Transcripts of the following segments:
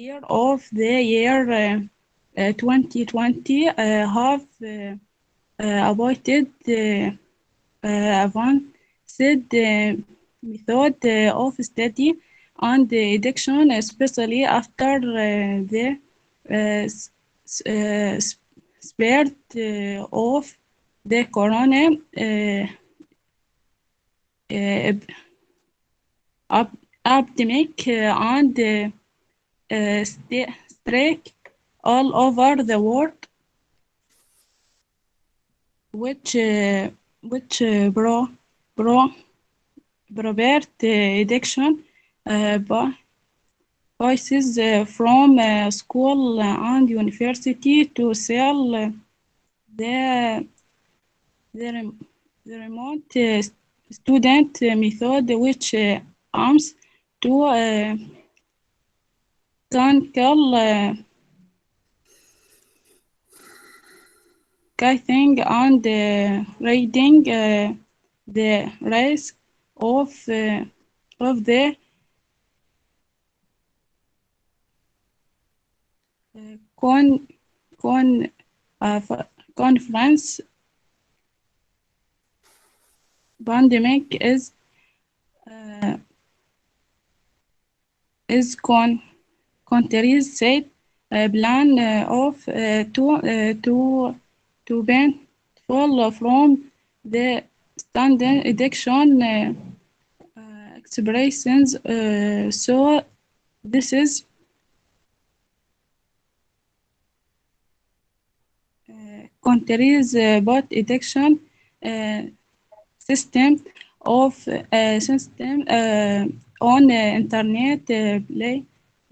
year of the year 2020 have avoided advanced method of study and education, especially after the spread of the corona uh, epidemic and strike all over the world, which bro provide education voices from school and university to sell the the, rem- the remote student method, which aims to tackle guiding and reading the risk of the con, con, conference pandemic uh, is countries said plan of to ban fall from the standard addiction expressions. So this is countries but addiction uh, system of system on internet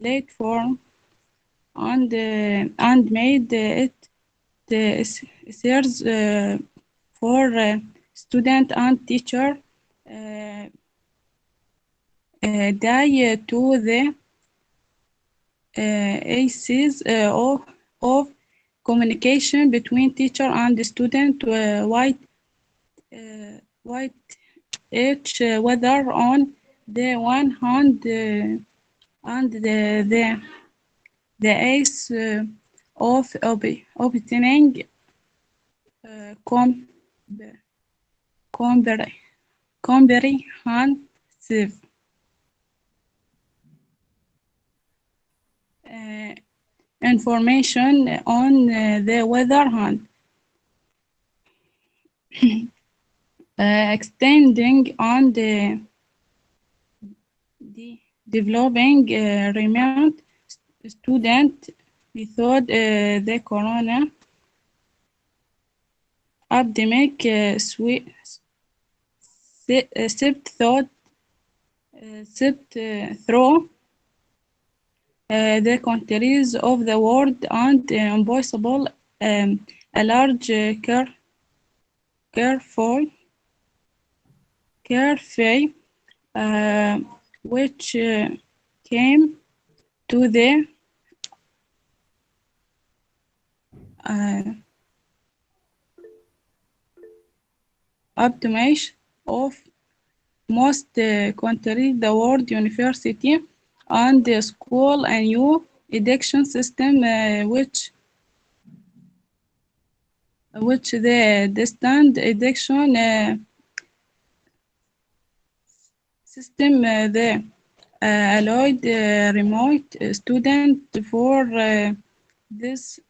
platform and made it serves for student and teacher uh, die to the aces of communication between teacher and student white each whether on the one hand and the ace of obtaining com compre- comprehensive uh, information on the weather hand, extending on the developing remote student method. The corona epidemic swept through the countries of the world and impossible a large careful cafe uh, which came to the uh, optimization of most countries, the world university and the school and new education system which the distant education system the allowed remote student for this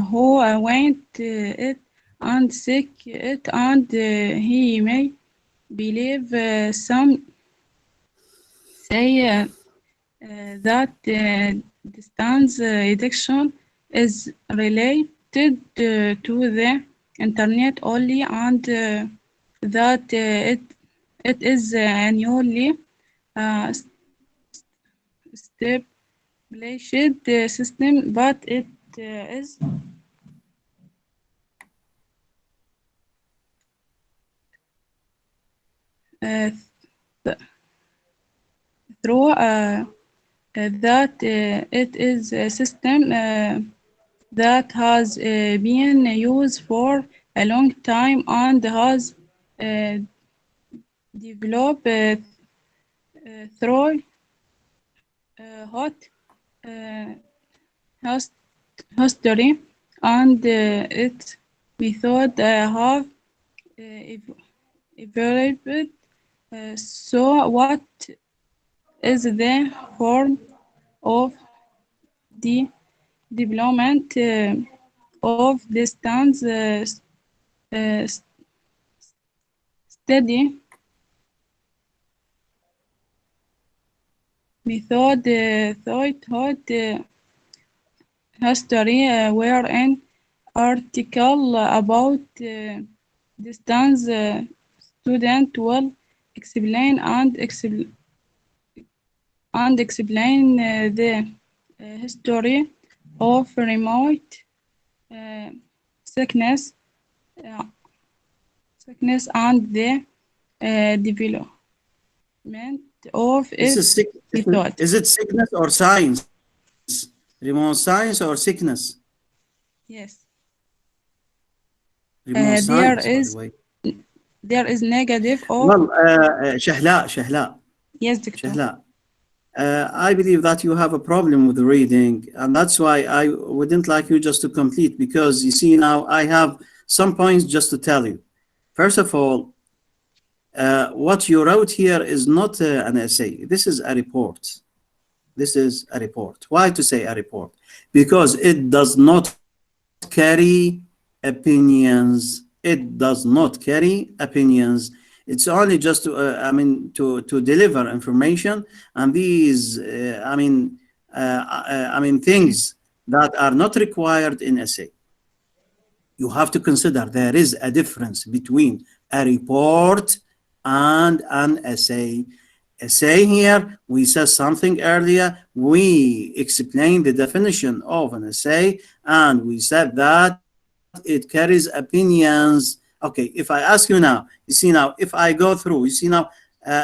who went it and seek it and he may believe some say that distance education is related to the internet only and that it is a newly uh, established system, but it is uh, th- through that it is a system that has been used for a long time and has uh, developed through hot uh, his- history and its method have evolved. So, what is the form of the development of distance uh, study method thought history were an article about distance student will explain the history of remote uh, sickness uh, sickness and the development of This its is sick. method. Is it sickness or science? Remote science or sickness? Yes. Remote science, There by the is way. negative of Well, Shahla, yes, doctor. Shahla. I believe that you have a problem with the reading, and that's why I wouldn't like you just to complete, because you see now I have some points just to tell you. First of all, what you wrote here is not an essay. This is a report. This is a report. Why to say a report? Because it does not carry opinions. It does not carry opinions. It's only just to, to deliver information, and these, things that are not required in essay. You have to consider there is a difference between a report and an essay. Essay here, we said something earlier. We explained the definition of an essay, and we said that it carries opinions. Okay, if I ask you now, you see now, if I go through, you see now,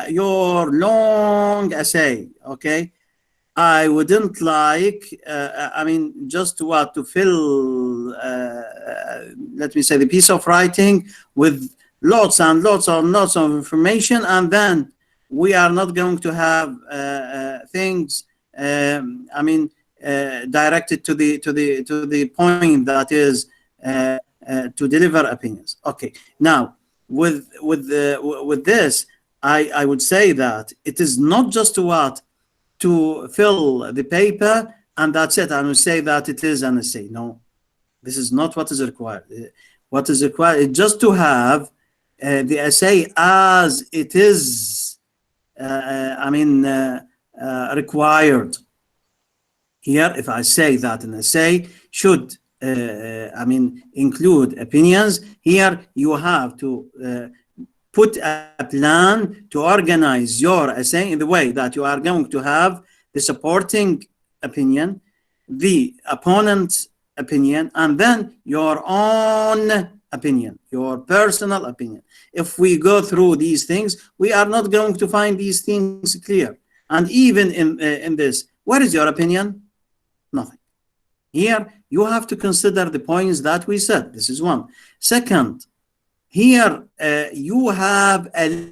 your long essay, okay, I wouldn't like, just what to fill, let me say, the piece of writing with lots and lots and lots of information, and then we are not going to have things, directed to the point that is to deliver opinions. Okay, now with this, I would say that it is not just what to fill the paper and that's it, and we say that it is an essay. No, this is not what is required. What is required is just to have the essay as it is, required. Here, if I say that an essay should, include opinions, here you have to put a plan to organize your essay in the way that you are going to have the supporting opinion, the opponent's opinion, and then your own opinion, your personal opinion. If we go through these things, we are not going to find these things clear. And even in this, what is your opinion? Nothing. Here, you have to consider the points that we said. This is one. Second, here you have a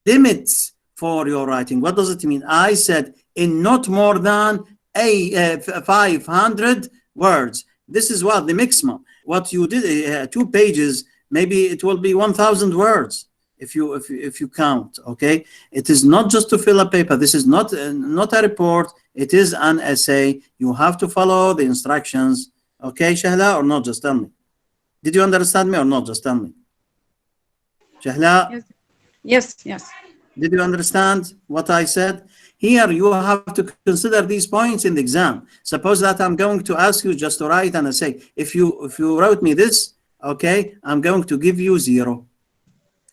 limit for your writing. What does it mean? I said in not more than 500 words. This is what the maximum. What you did, 2 pages, maybe it will be 1,000 words if you count. Okay, it is not just to fill a paper. This is not a report. It is an essay. You have to follow the instructions. Okay, Shahla, or not? Just tell me. Did you understand me or not? Just tell me. Shahla, Yes, yes, yes. did you understand what I said? Here, you have to consider these points in the exam. Suppose that I'm going to ask you just to write an essay. If you wrote me this, okay, I'm going to give you 0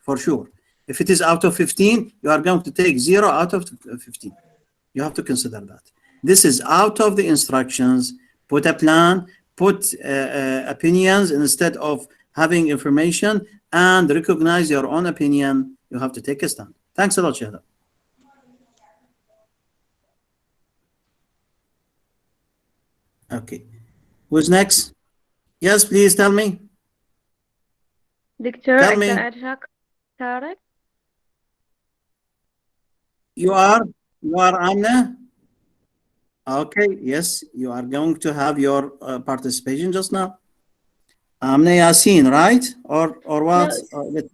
for sure. If it is out of 15, you are going to take 0 out of 15. You have to consider that. This is out of the instructions. Put a plan, put opinions instead of having information, and recognize your own opinion. You have to take a stand. Thanks a lot, Shahda. Okay. Who's next? Yes, please tell me. دكتور Tell أقدر me. أشارك؟ You are? You are Amna? Okay, yes, you are going to have your participation just now. Amna Yasin, right? Or what? Yes.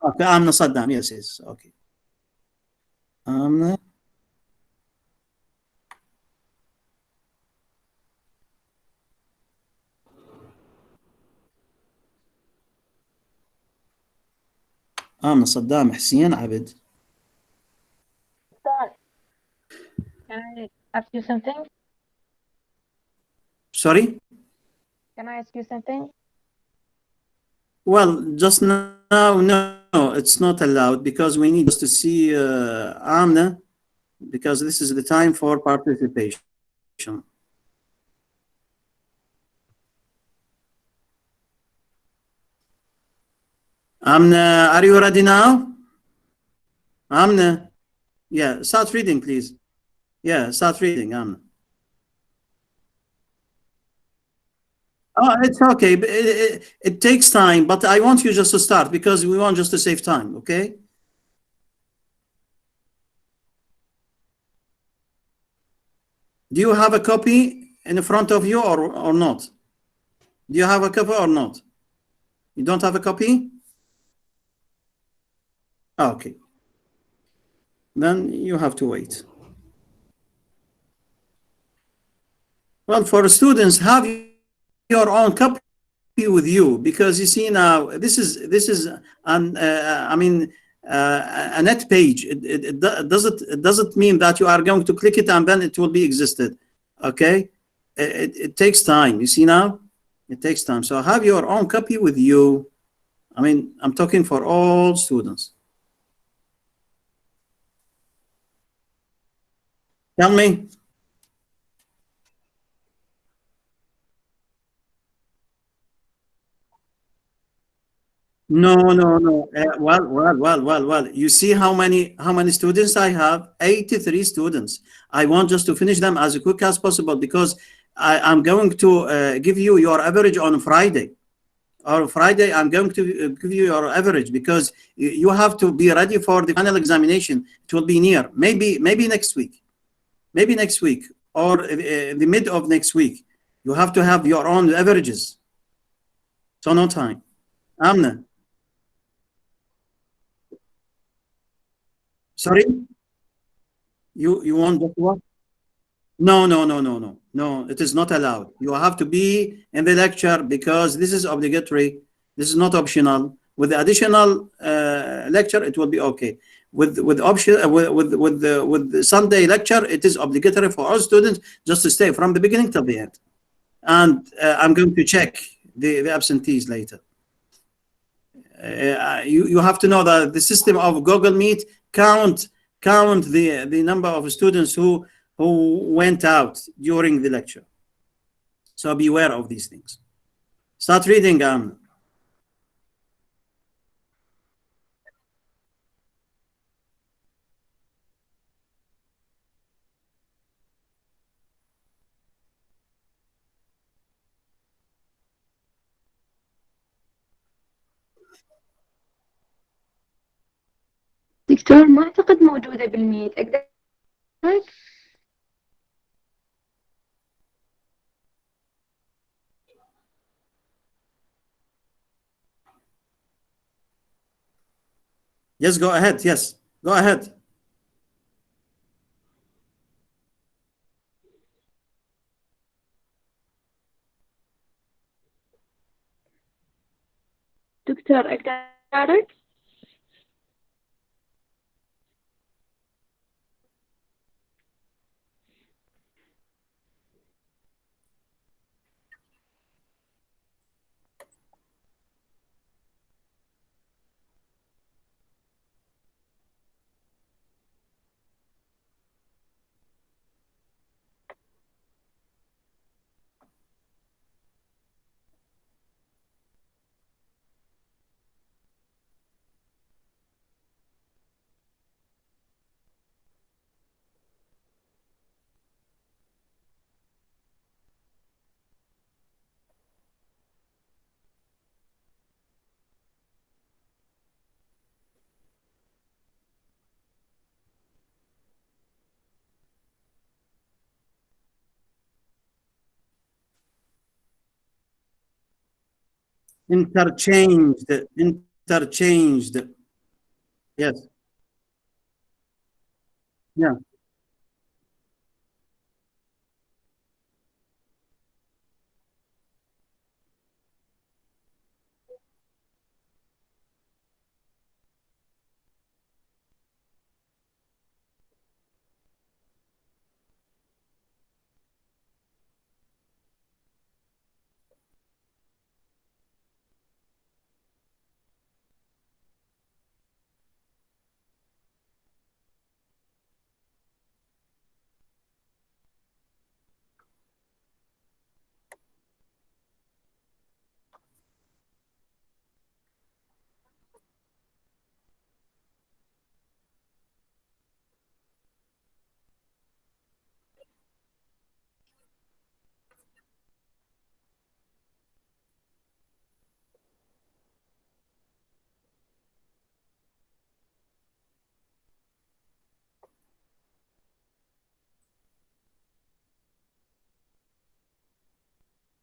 Okay, Amna Saddam. Yes, yes. Okay. Amna. Amna Saddam Hussein Abid. Done. Can I ask you something? Sorry? Can I ask you something? Well, just now, no, it's not allowed because we need just to see Amna because this is the time for participation. Amna, are you ready now? Amna, yeah, start reading, please. Yeah, start reading, Amna. Oh, it's okay. It takes time, but I want you just to start because we want just to save time, okay? Do you have a copy in front of you or not? Do you have a copy or not? You don't have a copy? Okay. Then you have to wait. Well, for students, have your own copy with you because you see now this is an I mean a net page. It doesn't mean that you are going to click it and then it will be existed. Okay, it takes time. You see now, it takes time. So have your own copy with you. I mean, I'm talking for all students. Tell me. No, no, no. Well. You see how many students I have? 83 students. I want just to finish them as quick as possible because I'm going to give you your average on Friday. On Friday, I'm going to give you your average because you have to be ready for the final examination. It will be near, maybe next week, or the mid of next week. You have to have your own averages. So no time. Amna, sorry. You want just what? No, no, no, no, no, no. It is not allowed. You have to be in the lecture because this is obligatory. This is not optional. With the additional lecture, it will be okay. With option with the Sunday lecture, it is obligatory for all students just to stay from the beginning till the end. And I'm going to check the absentees later. You have to know that the system of Google Meet count the number of students who went out during the lecture. So beware of these things. Start reading. دكتور ما أعتقد موجودة بالميت، أقدر أشارك؟ Yes, go ahead. Yes, go ahead. دكتور أقدر أشارك؟ Interchanged. Interchanged. Yes. Yeah.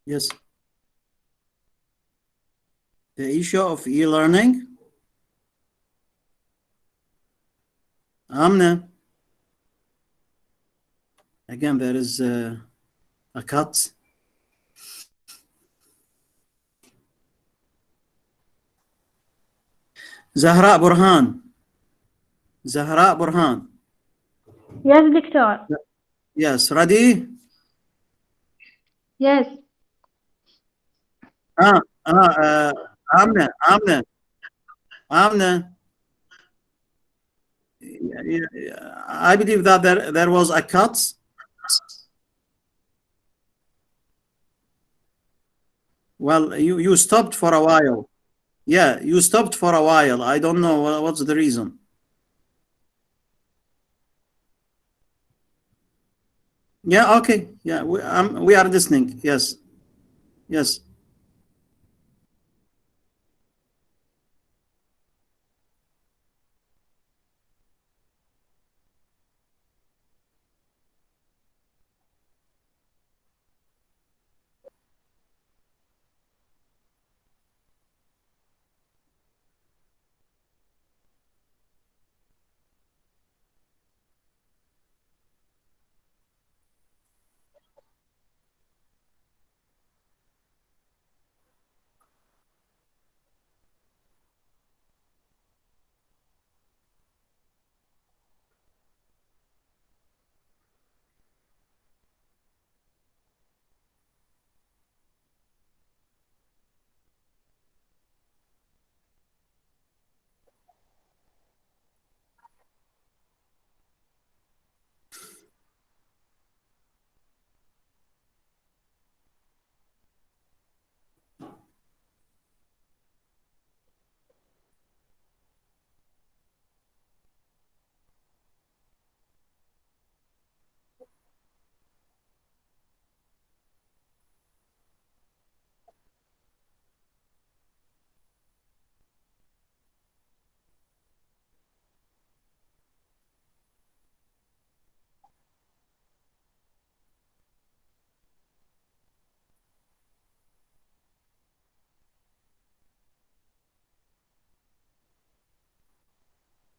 Yes. The issue of e-learning. Amna. Again, there is a cut. Zahra Burhan. Zahra Burhan. Yes, دكتور. Yes. Ready? Yes. Amna. Amna. Amna. I believe that there was a cut. Well, you stopped for a while. Yeah, you stopped for a while. I don't know what's the reason. Yeah, okay. Yeah, we are listening. Yes, yes.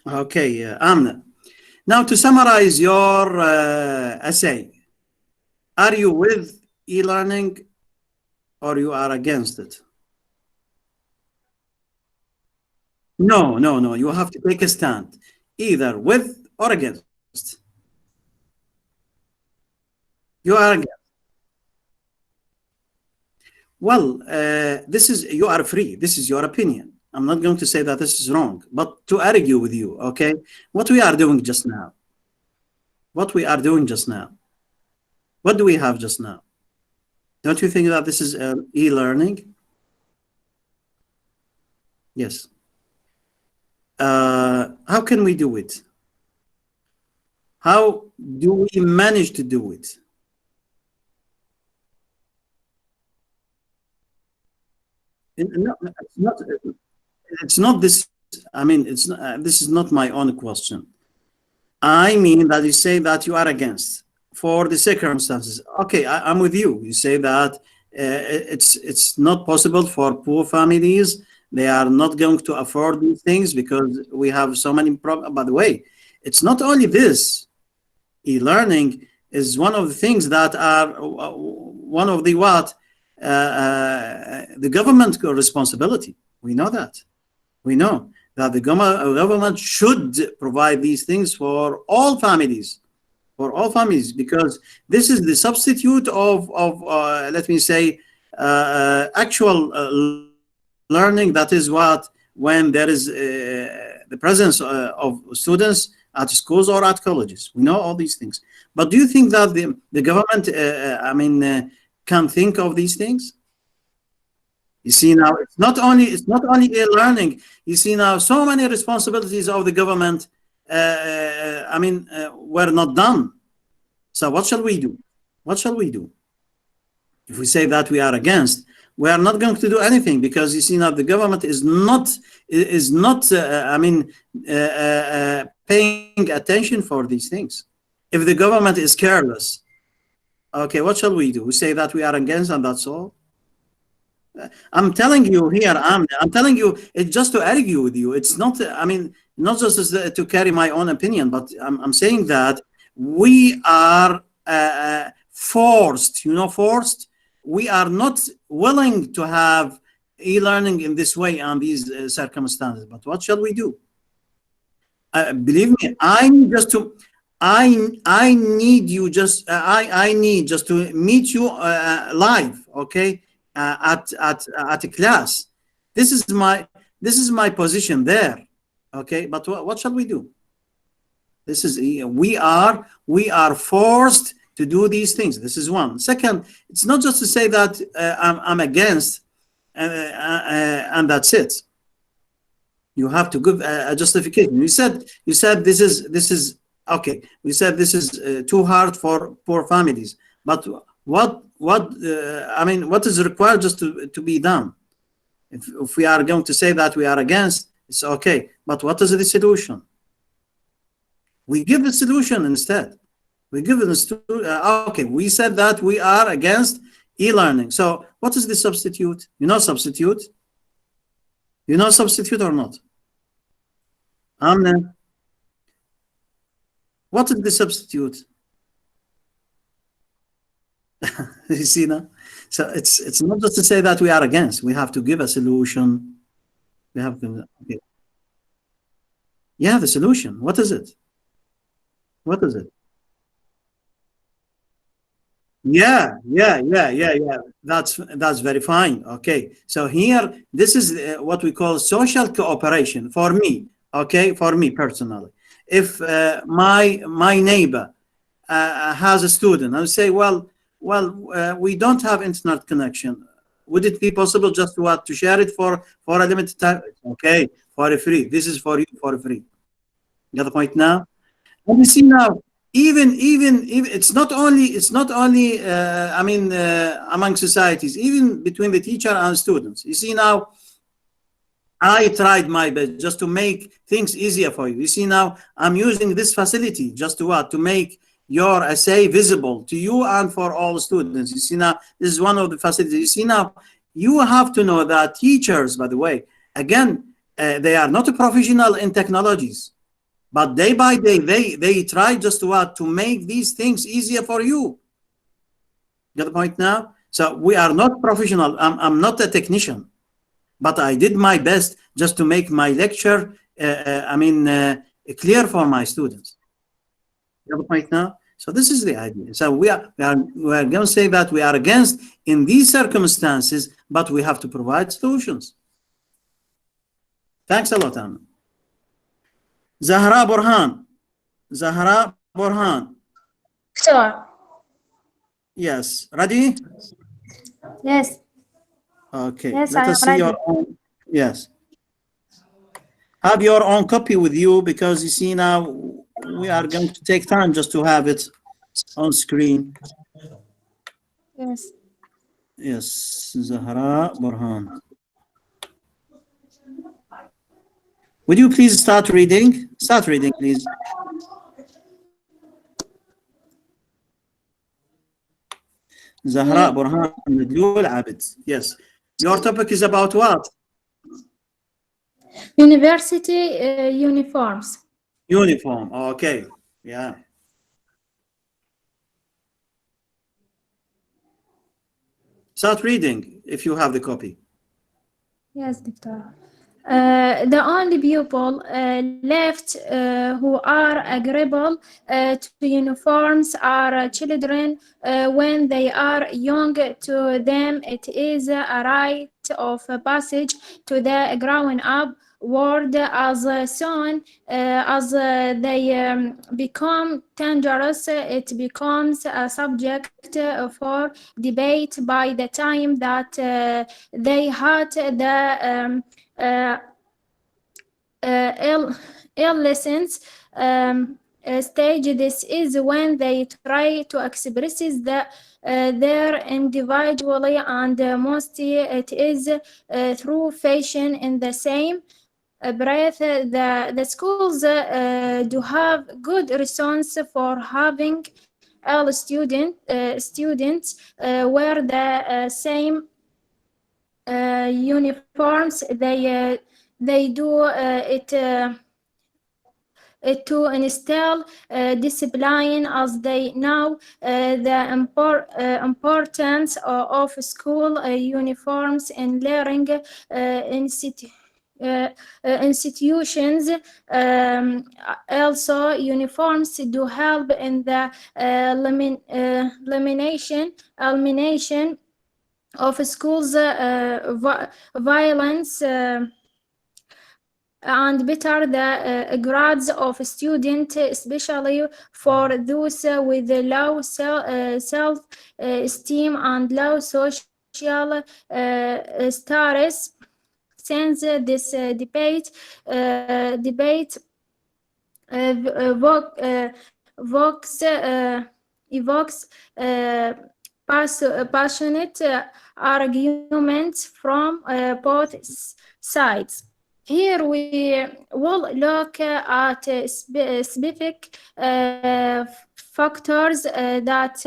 Okay, Amna. Now to summarize your essay, are you with e-learning or you are against it? No, no, no. You have to take a stand, either with or against. You are against. Well, this is, you are free. This is your opinion. I'm not going to say that this is wrong, but to argue with you, okay? What we are doing just now, what we are doing just now, what do we have just now? Don't you think that this is e-learning? Yes. How can we do it? How do we manage to do it? No, it's not this. I mean, it's not, this is not my own question. I mean that you say that you are against for the circumstances. Okay, I'm with you. You say that it's not possible for poor families. They are not going to afford these things because we have so many problems. By the way, it's not only this. E-learning is one of the things that are one of the the government responsibility. We know that. We know that the government should provide these things for all families, because this is the substitute of let me say, actual learning. That is when there is the presence of students at schools or at colleges. We know all these things. But do you think that the government, can think of these things? You see now, it's not only e-learning. You see now, so many responsibilities of the government, were not done. So what shall we do? What shall we do? If we say that we are against, we are not going to do anything, because you see now the government is not paying attention for these things. If the government is careless, okay, what shall we do? We say that we are against, and that's all. I'm telling you here, I'm telling you, it's just to argue with you. It's not, not just to carry my own opinion, but I'm saying that we are forced, forced. We are not willing to have e-learning in this way and these circumstances. But what shall we do? Believe me, I need just to meet you live, okay, at a class. This is my position there, okay. But what shall we do? This is, we are forced to do these things. This is one. Second, it's not just to say that I'm against and that's it. You have to give a justification. You said this is okay. We said this is too hard for poor families. But what is required just to be done? If we are going to say that we are against, it's okay. But what is the solution? We give the solution instead. We give it okay. We said that we are against e-learning. So what is the substitute? Substitute? Substitute or not? Amna. What is the substitute? You see now? So it's not just to say that we are against. We have to give a solution. We have to, okay. Yeah, the solution. What is it? What is it? Yeah. That's very fine. Okay. So here, this is what we call social cooperation for me. Okay, for me personally. If my neighbor has a student, I would say, well, we don't have internet connection. Would it be possible just to share it for a limited time? Okay, for free. This is for you for free. You got the point now? And you see now, even it's not only among societies, even between the teacher and students. You see now, I tried my best just to make things easier for you. You see now, I'm using this facility just to make your essay visible to you and for all students. You see now, this is one of the facilities. You see now, you have to know that teachers, by the way, again, they are not a professional in technologies. But day by day, they try just to make these things easier for you. Get the point now? So we are not professional. I'm not a technician, but I did my best just to make my lecture, clear for my students. Get the point now? So this is the idea. So we are going to say that we are against in these circumstances, but we have to provide solutions. Thanks a lot, Anna. Zahra Burhan. Sure. Yes. Ready? Yes. Okay. Yes, Let I us am see ready. your own. Yes. Have your own copy with you, because you see now we are going to take time just to have it on screen. Yes. Yes. Zahra Burhan. Would you please start reading? Start reading, please. Zahra Burhan Madlul Abid. Yes. Your topic is about what? University uniforms. Uniform. Okay. Yeah. Start reading if you have the copy. Yes, Doctor. The only people left who are agreeable to uniforms are children when they are young. To them, it is a rite of passage to the growing up world. As soon as they become dangerous, it becomes a subject for debate. By the time that they had the adolescence stage, this is when they try to express their individually, and mostly it is through fashion. In the same breath, the schools do have good reasons for having all students wear the same uniforms. They do it to instill discipline, as they know the importance of school uniforms in learning institutions. Also, uniforms do help in the elimination of schools violence, and better the grades of students, especially for those with low self-esteem and low social status. Since this debate evokes passionate arguments from both sides. Here we will look at specific factors that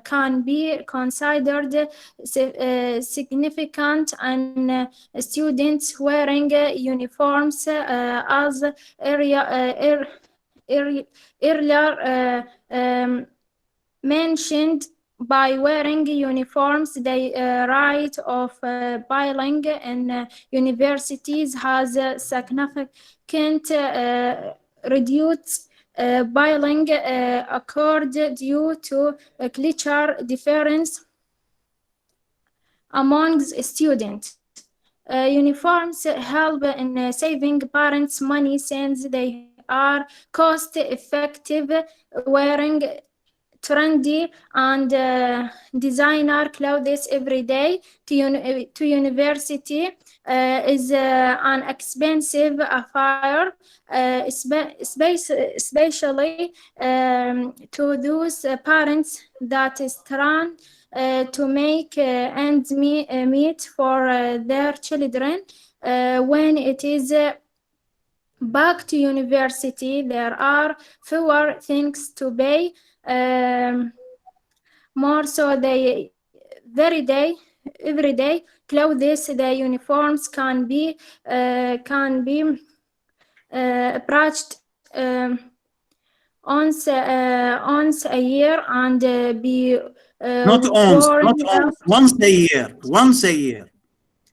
can be considered significant in students wearing uniforms. As earlier mentioned, by wearing uniforms, the rate of bullying in universities has significant reduced. Bullying occurred due to a cultural difference among students. Uniforms help in saving parents money, since they are cost-effective. Wearing trendy and designer clothes every day to university is an expensive affair, especially to those parents that is trying to make ends meet for their children. When it is back to university, there are fewer things to pay. More so they every day clothes. The uniforms can be purchased once a year and be not worn once a year. Once a year.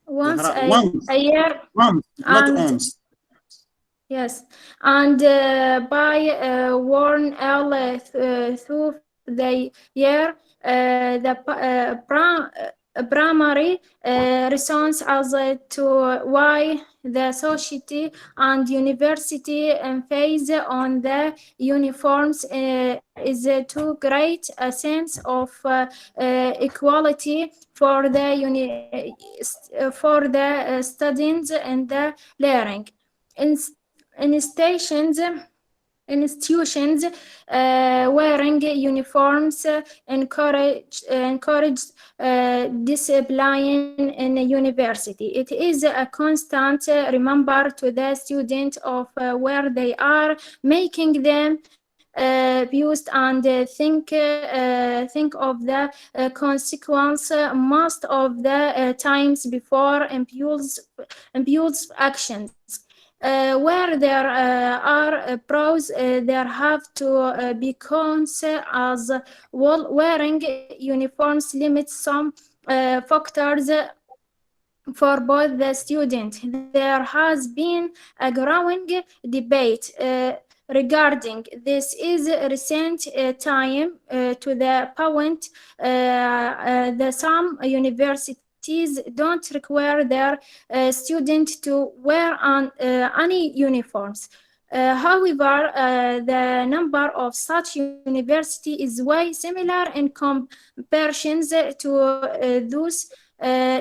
Once Zahra, a year. Once, not And once. yes, and by worn all through the year. The primary reasons as to why the society and university emphasize on the uniforms is to create a sense of equality for the students and the learning. Institutions wearing uniforms encourage discipline in a university. It is a constant reminder to the student of where they are, making them abused and think of the consequence most of the times before impulse actions. Where there are pros, there have to be cons, as wearing uniforms limits some factors for both the student. There has been a growing debate regarding this is recent time to the point that some universities don't require their students to wear any uniforms. However, the number of such universities is way similar in comparison to those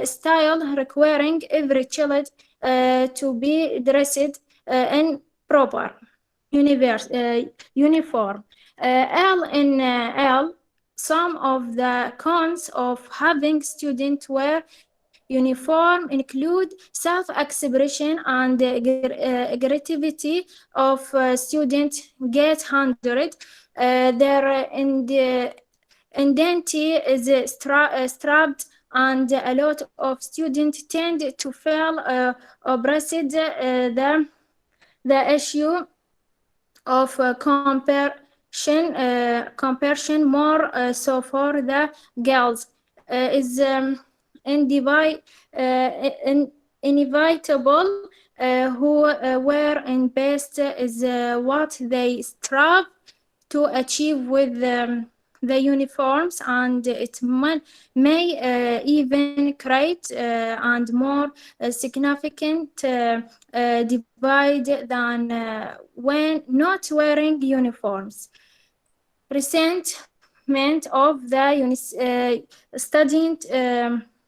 style requiring every child to be dressed in proper uniform. Some of the cons of having students wear uniform include self-expression and creativity of students get hindered. Their identity is strapped, and a lot of students tend to feel oppressed. The issue of comparison more so for the girls is inevitable. Who were in best is what they strive to achieve with the uniforms, and it may even create and more significant divide than when not wearing uniforms. Resentment of the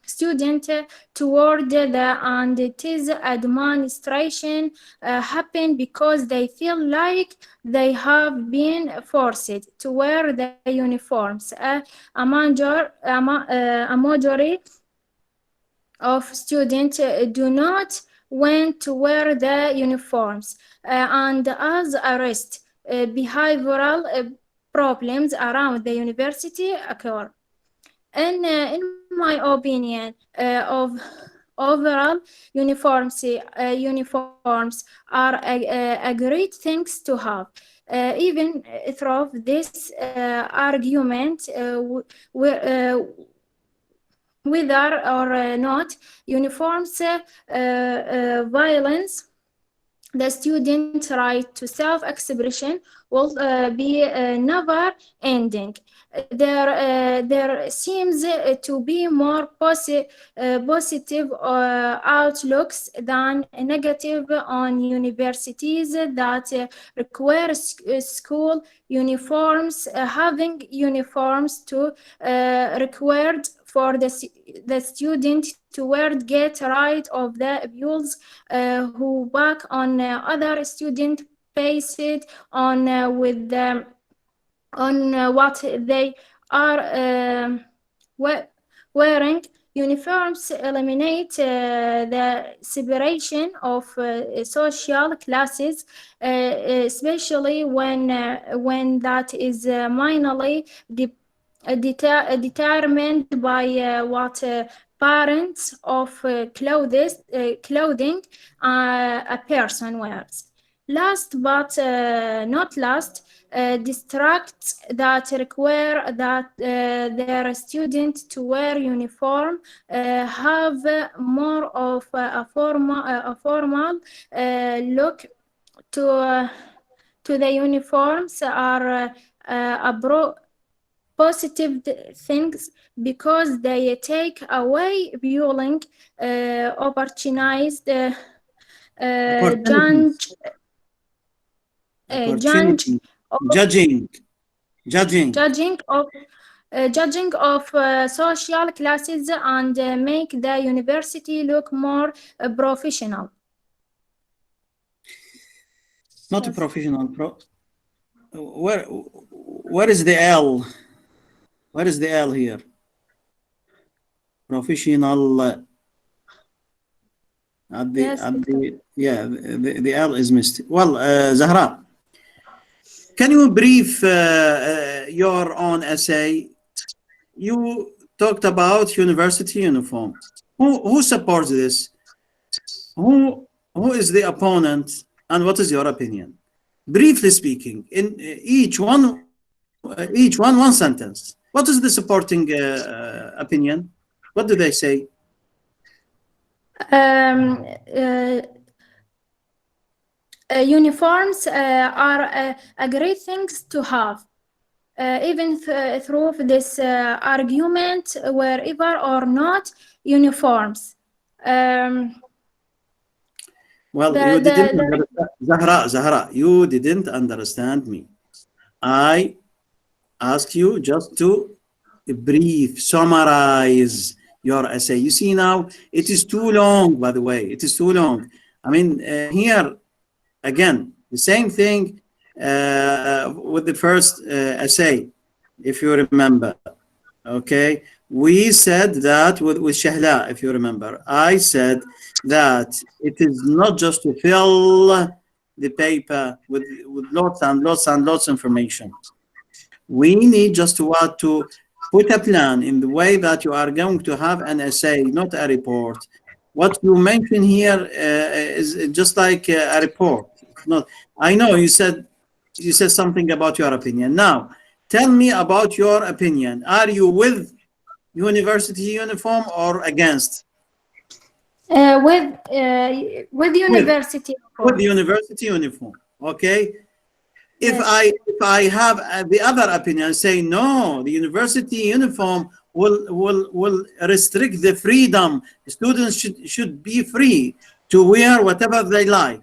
student toward the and its administration happen because they feel like they have been forced to wear the uniforms. A majority of students do not want to wear the uniforms, and as a result, behavioral problems around the university occur. In my opinion, overall, uniforms are a great thing to have. Even through this argument, whether or not uniforms violence the student right to self-expression will be never ending. There seems to be more positive outlooks than negative on universities that require school uniforms. Having uniforms required for the student to wear get rid of the abuse who back on other student based on with on what they are wearing. Uniforms eliminate the separation of social classes, especially when that is mainly determined by what parents of clothing a person wears. Last but not least, districts that require that their students to wear uniform have more of a formal look to the uniforms are positive things because they take away bullying, opportunized judging of social classes and make the university look more professional. Not a professional. Where is the L? Where is the L here? Professional. The L is missed. Well, Zahra, Can you brief your own essay? You talked about university uniform. Who supports this? Who is the opponent, and what is your opinion? Briefly speaking, in each one one sentence. What is the supporting opinion? What do they say? Uniforms are a great things to have. Even through this argument, wherever or not uniforms. Well, you didn't understand. Zahra, you didn't understand me. I asked you just to brief, summarize your essay. You see now, it is too long, by the way. It is too long. I mean, here, again, the same thing with the first essay, if you remember. Okay, we said that with Shahla, if you remember, I said that it is not just to fill the paper with lots and lots and lots of information. We need just to put a plan in the way that you are going to have an essay, not a report. What you mention here is just like a report. Not, I know you said something about your opinion. Now, tell me about your opinion. Are you with university uniform or against? With university uniform. With university uniform. Okay. If Yes. I have the other opinion, say no, the university uniform will restrict the freedom. Students should be free to wear whatever they like.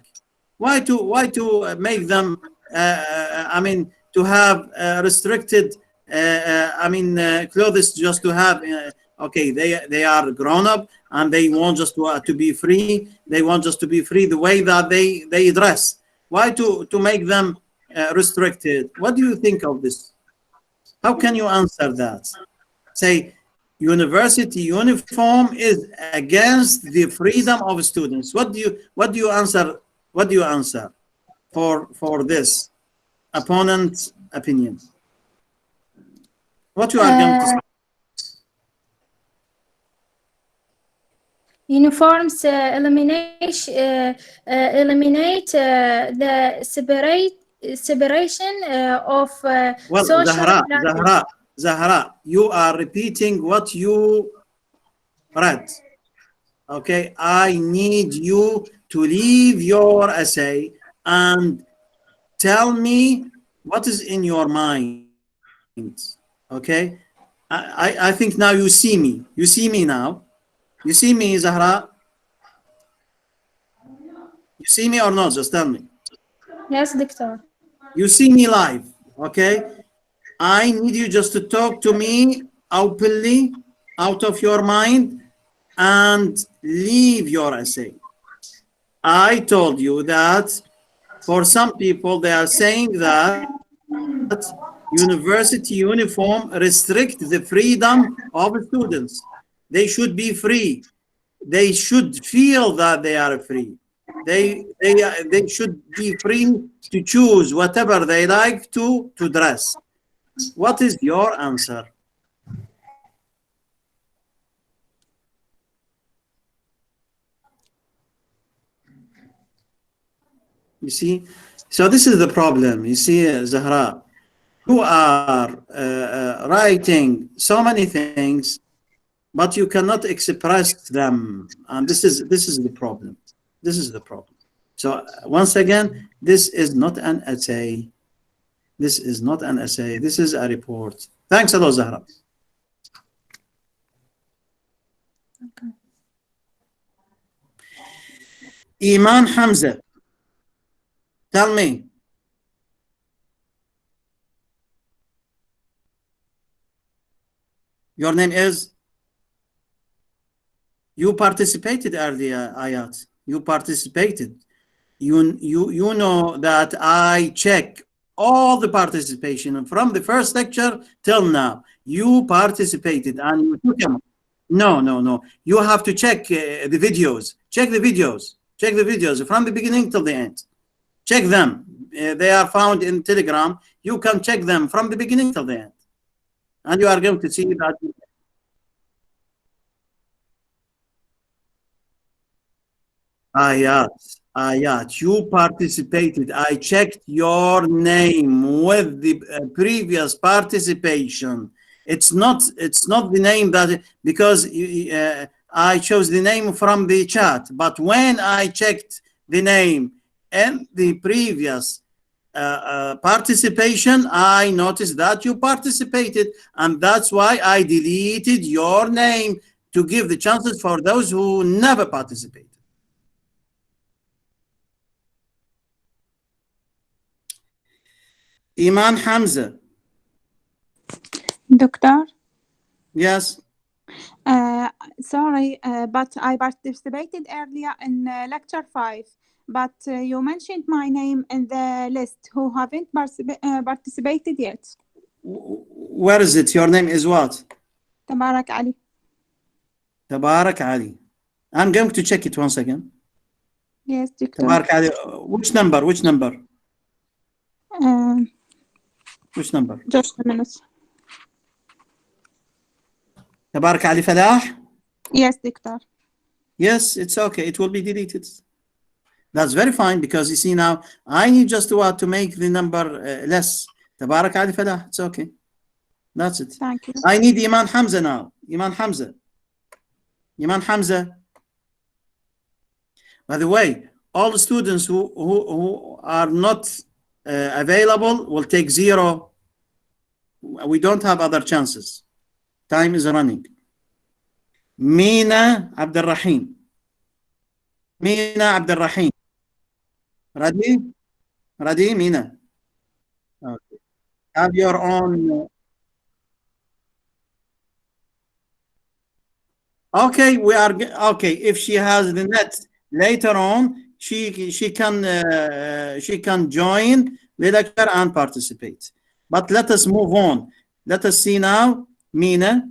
Why to make them? I mean, to have restricted. Clothes just to have. Okay, they are grown up and they want just to be free. They want just to be free the way that they dress. Why to make them restricted? What do you think of this? How can you answer that? Say university uniform is against the freedom of students. What do you answer? What do you answer for this opponent's opinion? What you are going to say? Uniforms eliminate the separation of Well, social. Zahra, you are repeating what you read. Okay, I need you to leave your essay and tell me what is in your mind. Okay, I think now you see me. You see me now. You see me, Zahra? You see me or not? Just tell me. Yes, Doctor. You see me live, okay? I need you just to talk to me openly, out of your mind, and leave your essay. I told you that for some people, they are saying that university uniform restrict the freedom of students. They should be free. They should feel that they are free. They should be free to choose whatever they like to dress. What is your answer? You see, so this is the problem. You see, Zahra, you are writing so many things, but you cannot express them, and this is the problem. This is the problem. So once again, this is not an essay. This is not an essay. This is a report. Thanks a lot, Zahra. Okay. Iman Hamza, tell me. Your name is? You participated earlier, Ayat. You participated. You know that I check all the participation from the first lecture till now. You participated and you took them. No. You have to check the videos. Check the videos. Check the videos from the beginning till the end. check them. They are found in Telegram. You can check them from the beginning till the end. And you are going to see that. Ayat, you participated. I checked your name with the previous participation. It's not the name that, because I chose the name from the chat, but when I checked the name and the previous participation, I noticed that you participated, and that's why I deleted your name to give the chances for those who never participated. Iman Hamza. Doctor, Yes. sorry, but I participated earlier in lecture 5, but you mentioned my name in the list who haven't participated yet. Where is it? Your name is what? Tabarak Ali. Tabarak Ali. I'm going to check it once again. Yes, Doctor. Tabarak Ali. Which number? Which number? Which number? Just a minute. Tabarak Ali Falah? Yes, Doctor. Yes, it's okay. It will be deleted. That's very fine, because you see now, I need just to make the number less. Tabarak Ali Falah. It's okay. That's it. Thank you. I need Iman Hamza now. Iman Hamza. Iman Hamza. By the way, all the students who are not available will take 0. We don't have other chances. Time is running. Mina Abdul Rahim. Mina Abdul Rahim. Ready? Ready, Mina? Okay. Have your own. Okay, we are okay. If she has the net later on, she can join the lecture and participate. But let us move on. Let us see now, Mina.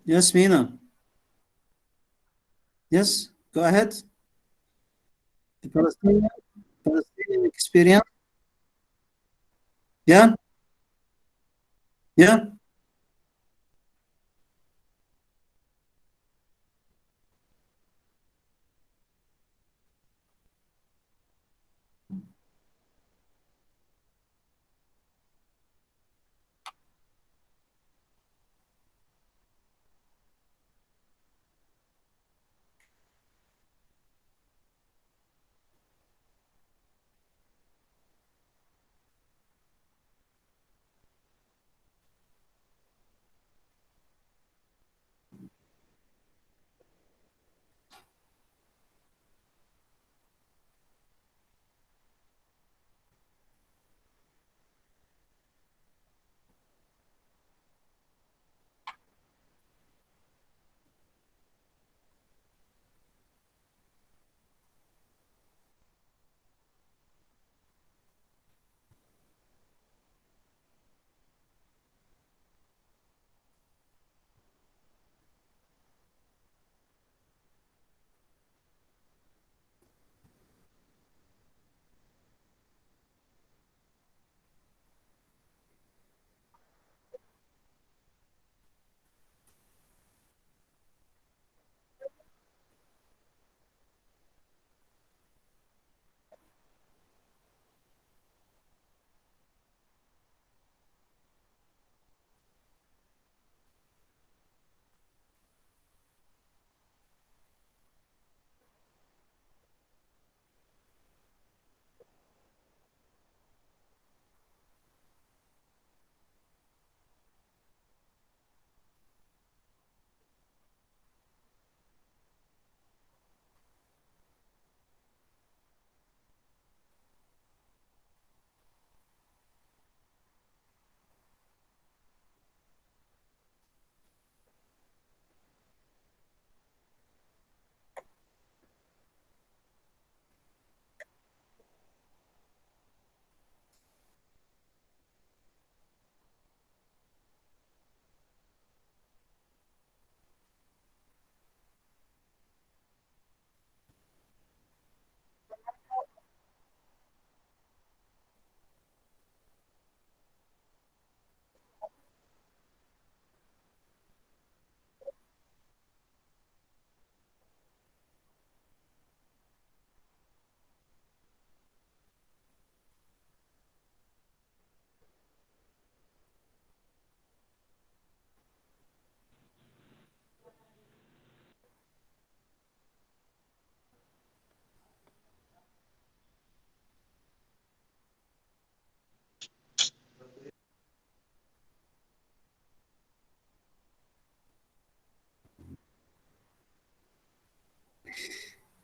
Yes, Mina. Yes, go ahead. The Palestinian experience. Yeah, yeah.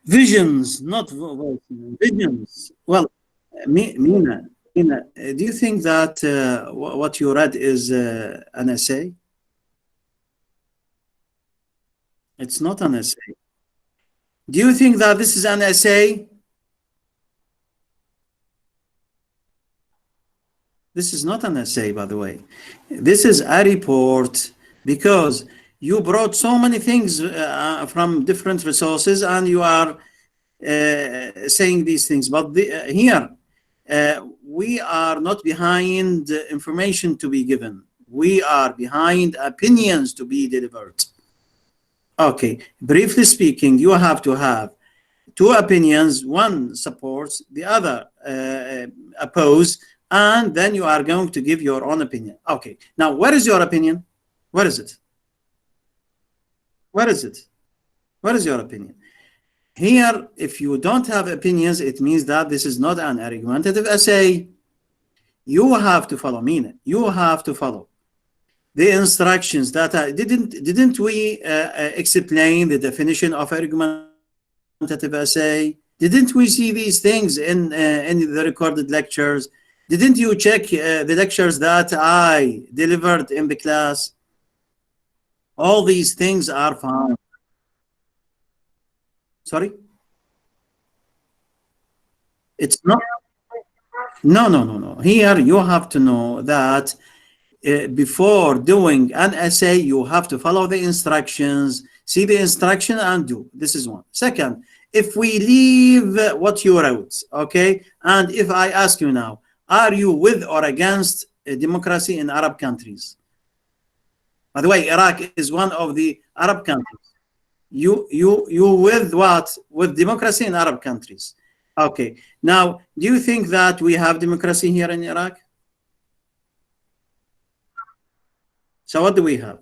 Visions, not visions. Well, Mina, do you think that what you read is an essay? It's not an essay. Do you think that this is an essay? This is not an essay, by the way. This is a report because you brought so many things from different resources and you are saying these things. But here, we are not behind information to be given. We are behind opinions to be delivered. Okay, briefly speaking, you have to have two opinions, one supports, the other oppose, and then you are going to give your own opinion. Okay, now what is your opinion? What is it? What is it? What is your opinion? Here, if you don't have opinions, it means that this is not an argumentative essay. You have to follow me. You have to follow the instructions that didn't we explain the definition of argumentative essay? Didn't we see these things in the recorded lectures? Didn't you check the lectures that I delivered in the class? All these things are found. Sorry? It's not. No. Here you have to know that before doing an essay, you have to follow the instructions, see the instruction and do. This is one. Second, if we leave what you wrote, okay, and if I ask you now, are you with or against democracy in Arab countries? By the way, Iraq is one of the Arab countries. You with what? With democracy in Arab countries. Okay. Now, do you think that we have democracy here in Iraq? So what do we have?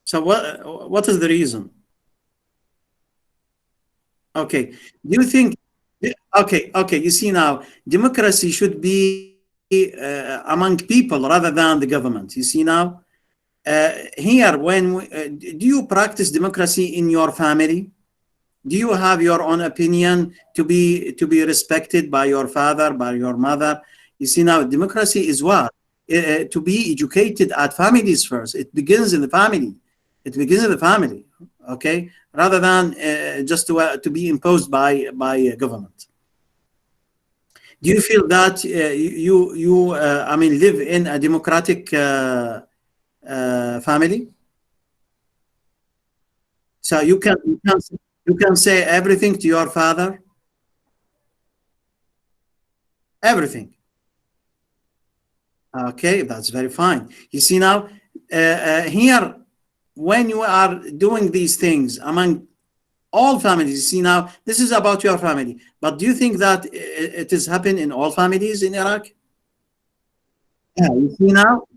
So what is the reason? Okay. Do you think, okay, you see now, democracy should be among people rather than the government. You see now, here, do you practice democracy in your family? Do you have your own opinion to be respected by your father, by your mother? You see now, democracy is what? To be educated at families first. It begins in the family. It begins in the family, okay? Rather than just to be imposed by government. Do you feel that you I mean, live in a democratic family? So you can say everything to your father? Everything. Okay, that's very fine. You see now, here, when you are doing these things among all families, you see now, this is about your family. But do you think that it is happening in all families in Iraq? Yeah, you see now?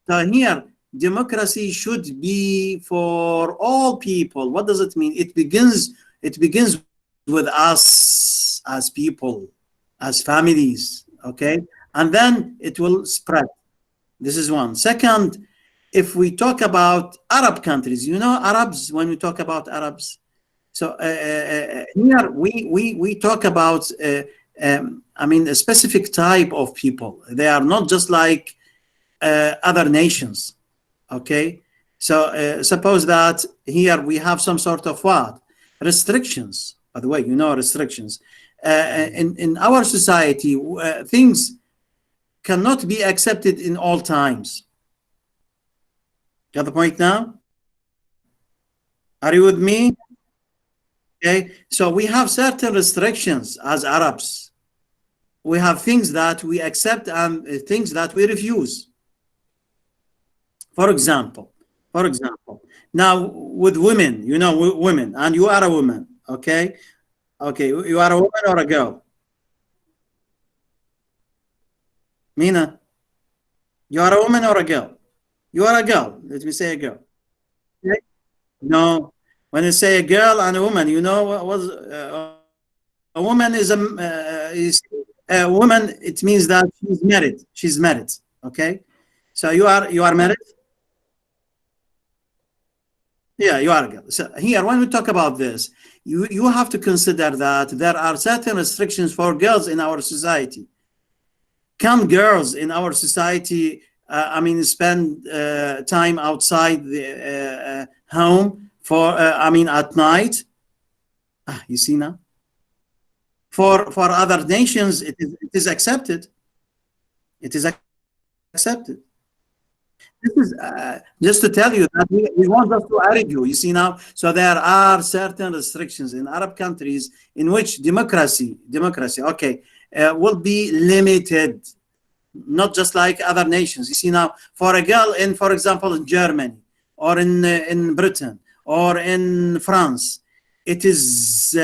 So here, democracy should be for all people. What does it mean? It begins with us as people, as families, okay? And then it will spread. This is one. Second, if we talk about Arab countries, you know Arabs, when we talk about Arabs, so here we talk about, I mean, a specific type of people. They are not just like other nations, okay? So suppose that here we have some sort of what? Restrictions. By the way, you know restrictions. In our society, things cannot be accepted in all times. Got the point now? Are you with me? Okay, so we have certain restrictions as Arabs. We have things that we accept and things that we refuse. For example, now with women, you know, women, and you are a woman, okay? Okay, you are a woman or a girl? Mina, you are a woman or a girl? You are a girl. Let me say a girl. Okay? No, when you say a girl and a woman, you know what was a woman is a woman. It means that she's married. She's married. Okay, so you are married. Yeah, you are a girl. So here, when we talk about this, you have to consider that there are certain restrictions for girls in our society. Can girls in our society, I mean, spend time outside the home for, I mean, at night? You see now? For other nations, it is accepted. It is accepted. This is just to tell you that we want just to argue. You see now? So there are certain restrictions in Arab countries in which democracy, okay, will be limited, not just like other nations. You see now, for a girl in, for example, in Germany or in Britain or in France, it is,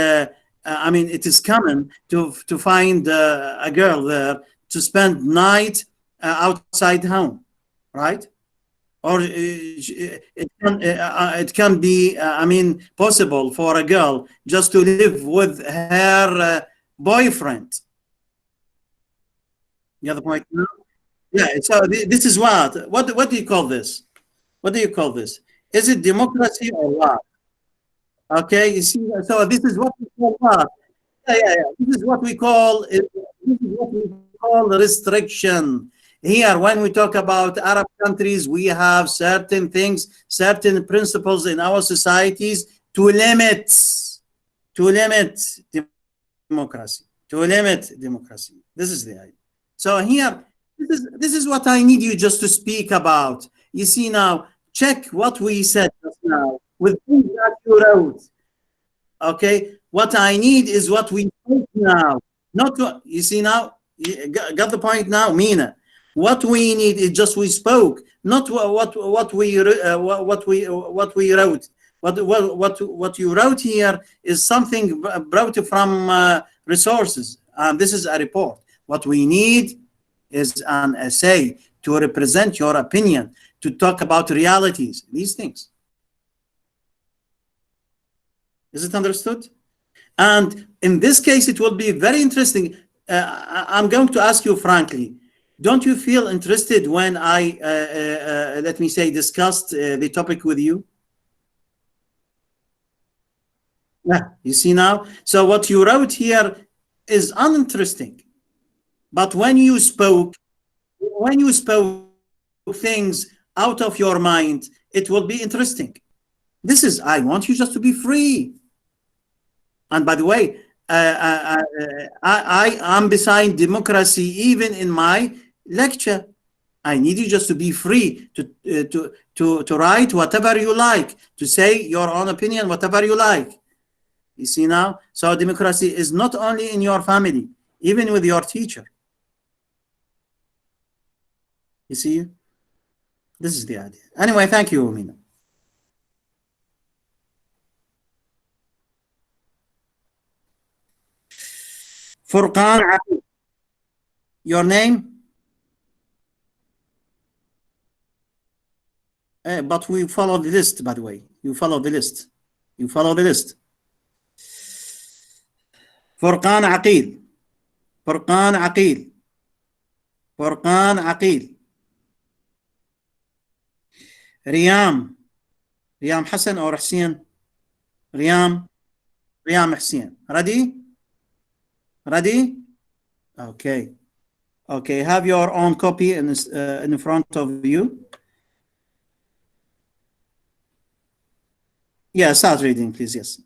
I mean, it is common to find a girl there to spend night outside home, right? Or it can be, I mean, possible for a girl just to live with her boyfriend. You have the point now? Yeah, so this is what do you call this? What do you call this? Is it democracy or what? Okay, you see, so this is what we call what? Yeah. This is what we call restriction. Here, when we talk about Arab countries, we have certain things, certain principles in our societies to limit democracy, to limit democracy. This is the idea. So here, this is what I need you just to speak about. You see now, check what we said just now with things that you wrote. Okay, what I need is what we spoke now, not what you see now. You got the point now, Mina. What we need is just we spoke, not what we wrote. What you wrote here is something brought from resources. This is a report. What we need is an essay to represent your opinion, to talk about realities, these things. Is it understood? And in this case, it will be very interesting. I'm going to ask you frankly, don't you feel interested when I, let me say, discussed the topic with you? Yeah, you see now? So what you wrote here is uninteresting. But when you spoke things out of your mind, it will be interesting. This is, I want you just to be free. And by the way, I am beside democracy even in my lecture. I need you just to be free to write whatever you like, to say your own opinion, whatever you like. You see now? So democracy is not only in your family, even with your teacher. You see? This is the idea. Anyway, thank you, Mina. Furqan, your name? But we follow the list, by the way. You follow the list. You follow the list. Furqan Aqil. Furqan Aqil. Furqan Aqil. Riyam. Riyam Hassan or Hussein? Riyam Hussein. Ready? Ready? Okay. Okay, have your own copy in front of you. Yeah, start reading, please. Yes.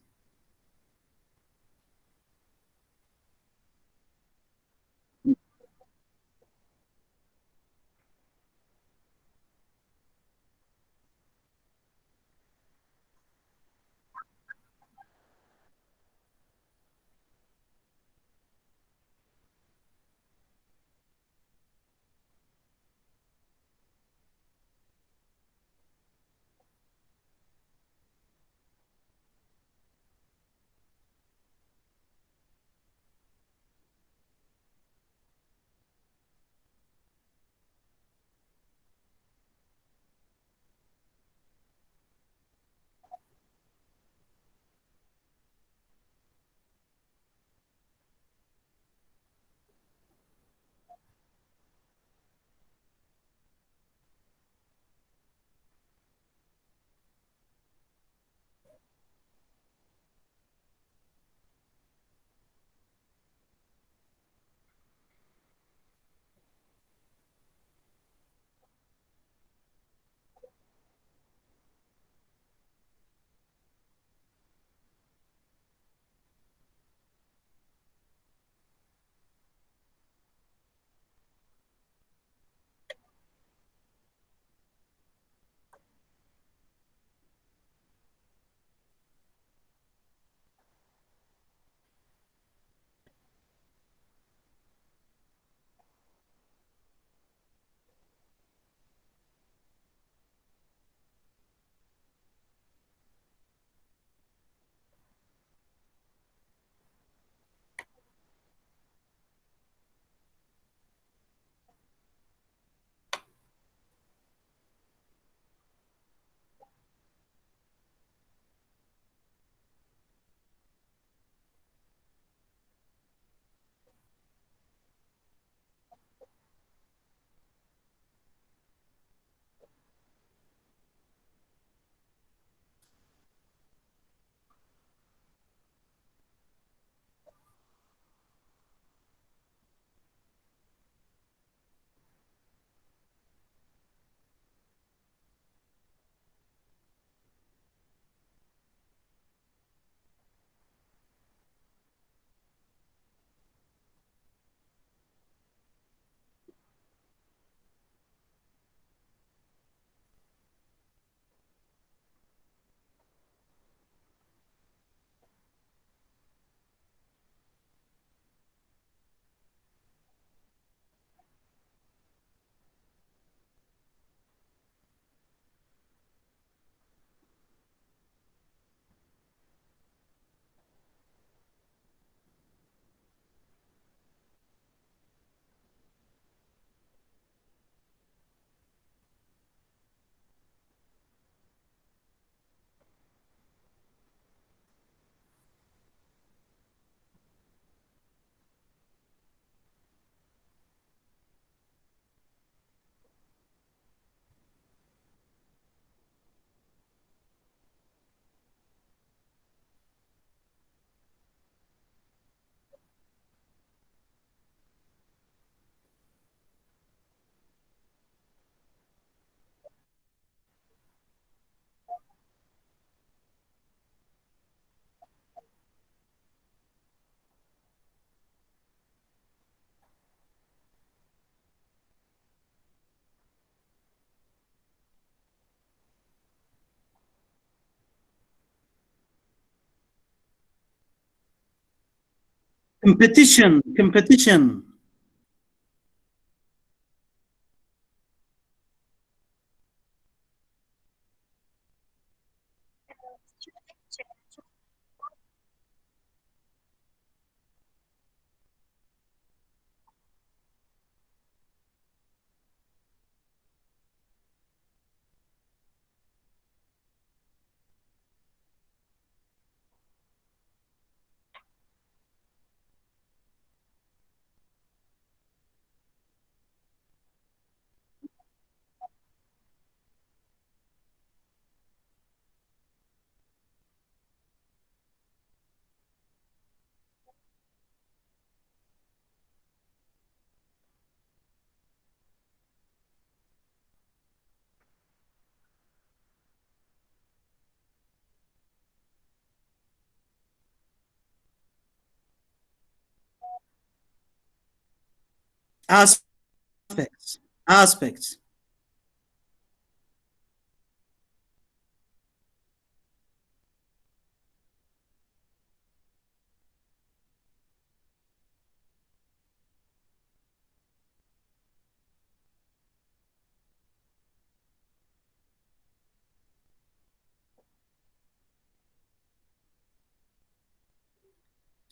Competition. Aspects.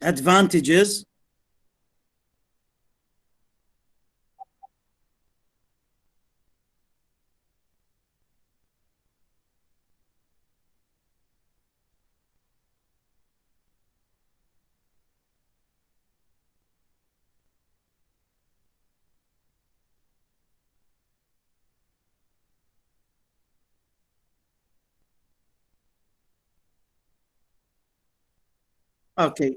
Advantages. Okay,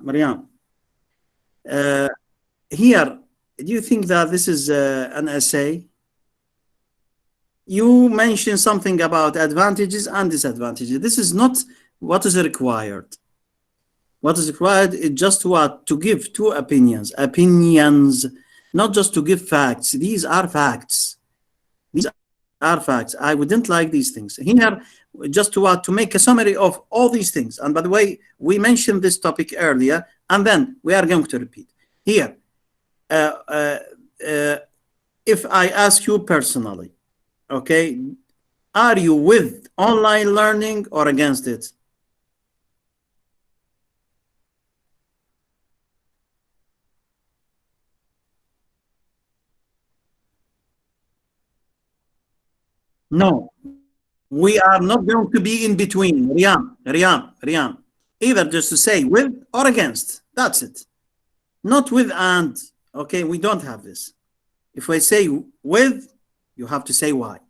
Mariam, uh, here, do you think that this is an essay? You mentioned something about advantages and disadvantages. This is not what is required. What is required is just what? To give two opinions, not just to give facts. These are facts. These are facts. I wouldn't like these things. Here, just to what? To make a summary of all these things. And by the way, we mentioned this topic earlier, and then we are going to repeat. Here, uh, uh, uh, if I ask you personally, okay, are you with online learning or against it? No, we are not going to be in between. Riyam. Either just to say with or against. That's it. Not with and. Okay, we don't have this. If I say with, you have to say why.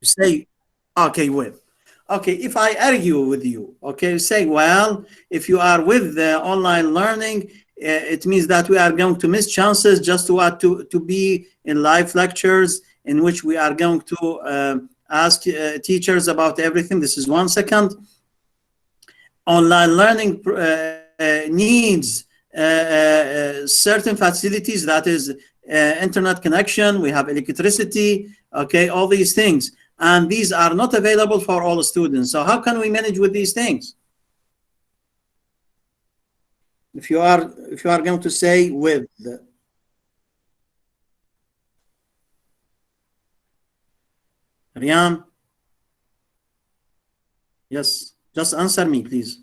You say, okay, with. Okay, if I argue with you, okay, say, well, if you are with the online learning, it means that we are going to miss chances just to be in live lectures in which we are going to ask teachers about everything. This is 1 second. Online learning needs certain facilities, that is internet connection, we have electricity, okay, all these things. And these are not available for all students. So how can we manage with these things? If you are going to say with Riyam, yes, just answer me, please.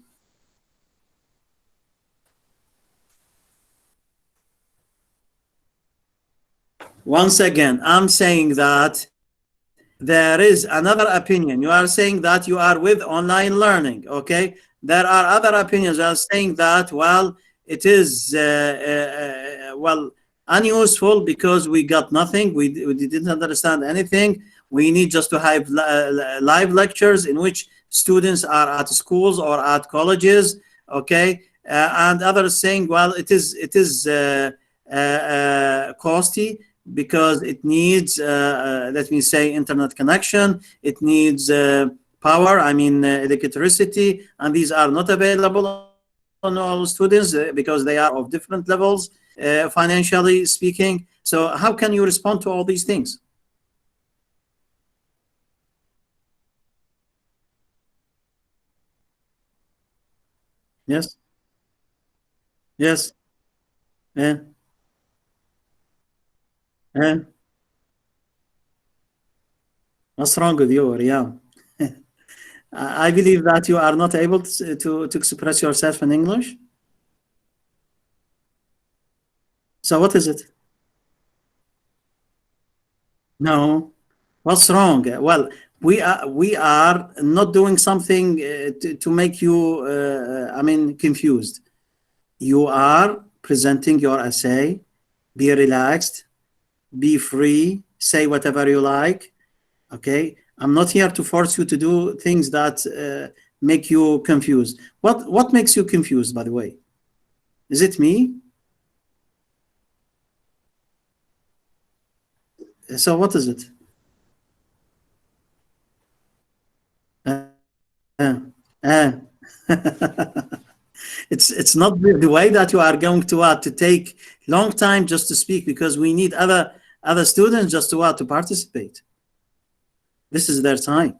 Once again, I'm saying that there is another opinion. You are saying that you are with online learning, okay? There are other opinions that are saying that, well, it is, well, unuseful because we got nothing. We didn't understand anything. We need just to have live lectures in which students are at schools or at colleges, okay? And others saying, well, it is costly because it needs, let me say, internet connection. It needs power, I mean, electricity, and these are not available on all students because they are of different levels, financially speaking. So how can you respond to all these things? Yes. Yes. Yeah. Yeah. What's wrong with you, Riyam? I believe that you are not able to express yourself in English. So what is it? No. What's wrong? Well, we are not doing something to make you, I mean, confused. You are presenting your essay. Be relaxed. Be free. Say whatever you like. Okay. I'm not here to force you to do things that make you confused. What makes you confused, by the way? Is it me? So what is it? Uh, uh, it's not the way that you are going to take long time just to speak, because we need other students just to participate. This is their time.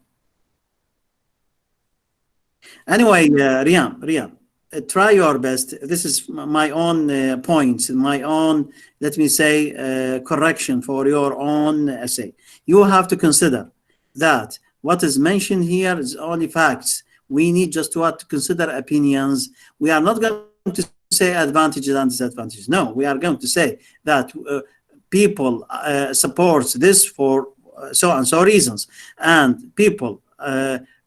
Anyway, Riyam, try your best. This is my own point, my own, let me say, correction for your own essay. You have to consider that what is mentioned here is only facts. We need just to consider opinions. We are not going to say advantages and disadvantages. No, we are going to say that people support this for so and so reasons, and people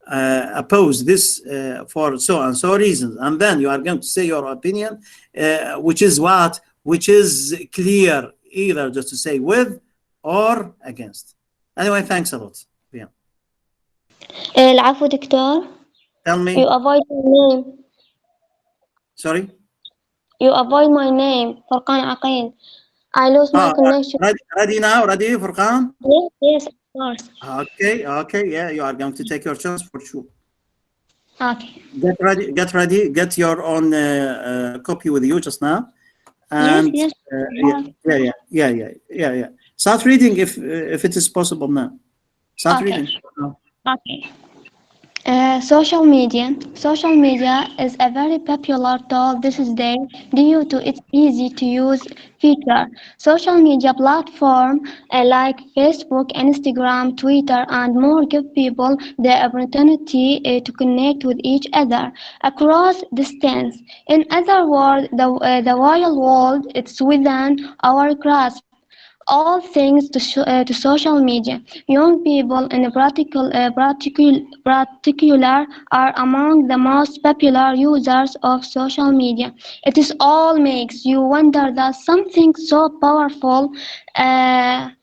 oppose this for so and so reasons, and then you are going to say your opinion, which is clear, either just to say with or against. Anyway, thanks a lot. Yeah. العفو دكتور. Tell me. You avoid my name. Sorry. You avoid my name. Furqan Aqil. I lose my connection. Ready now? Ready, Furqan? Yes, of course. Okay, yeah, you are going to take your chance for sure. Okay. Get ready, get your own copy with you just now. And yes. Yeah. Start reading if it is possible now. Start reading. Okay. Social media. Social media is a very popular tool these days due to its easy-to-use feature. Social media platforms like Facebook, Instagram, Twitter, and more give people the opportunity to connect with each other across distance. In other words, the wild world is within our grasp. All thanks to social media. Young people in particular are among the most popular users of social media. It is all makes you wonder that something so powerful and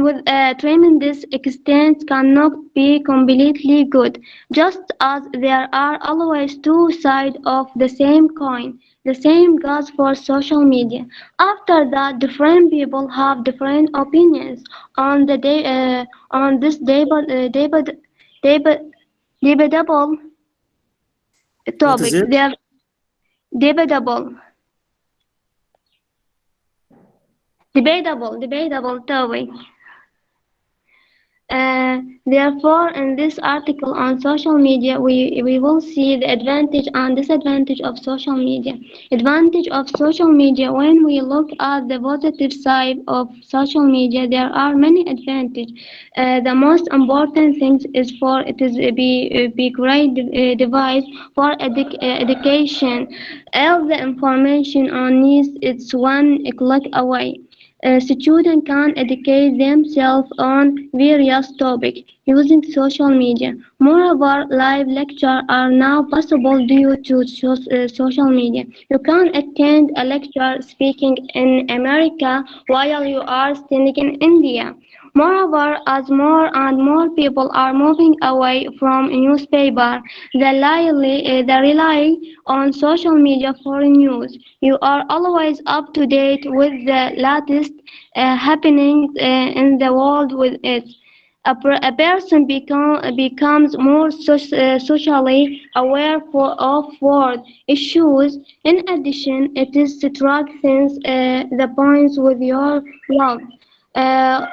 with a tremendous extent cannot be completely good, just as there are always two sides of the same coin. The same goes for social media. After that, different people have different opinions on on this debatable What is topic. it? They are debatable topic. Therefore, in this article on social media, we will see the advantage and disadvantage of social media. Advantage of social media: when we look at the positive side of social media, there are many advantages. The most important thing is for it is be great device for education. All the information on needs it's one click away. Students can educate themselves on various topics using social media. Moreover, live lectures are now possible due to social media. You can attend a lecture speaking in America while you are standing in India. Moreover, as more and more people are moving away from newspaper, they rely on social media for news. You are always up to date with the latest happenings in the world with it. A person becomes more socially aware of world issues. In addition, it is strengthens the bonds with your loved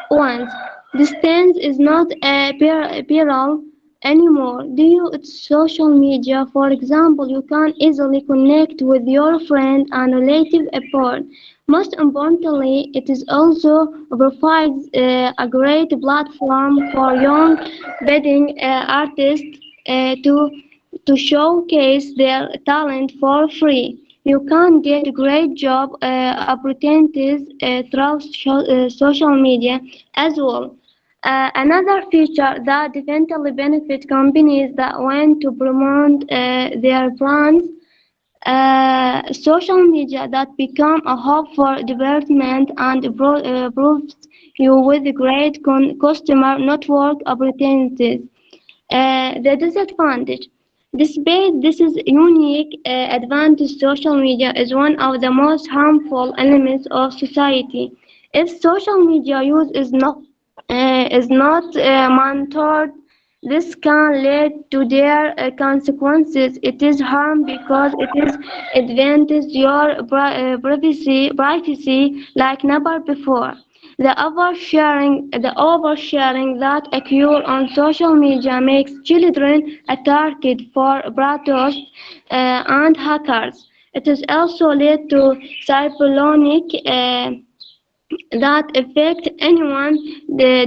ones. Distance is not a peril anymore due to social media. For example, you can easily connect with your friend and relative abroad. Most importantly, it is also provides a great platform for young budding artists to showcase their talent for free. You can get great job opportunities through social media as well. Another feature that definitely benefits companies that want to promote their brands, social media that become a hub for development and provides you with great customer network opportunities. The disadvantage. Despite this is unique advantage, social media is one of the most harmful elements of society. If social media use is not monitored, this can lead to their consequences. It is harm because it is advantage your privacy like never before. The oversharing that occurs on social media makes children a target for predators and hackers. It is also led to cyberbullying that affect anyone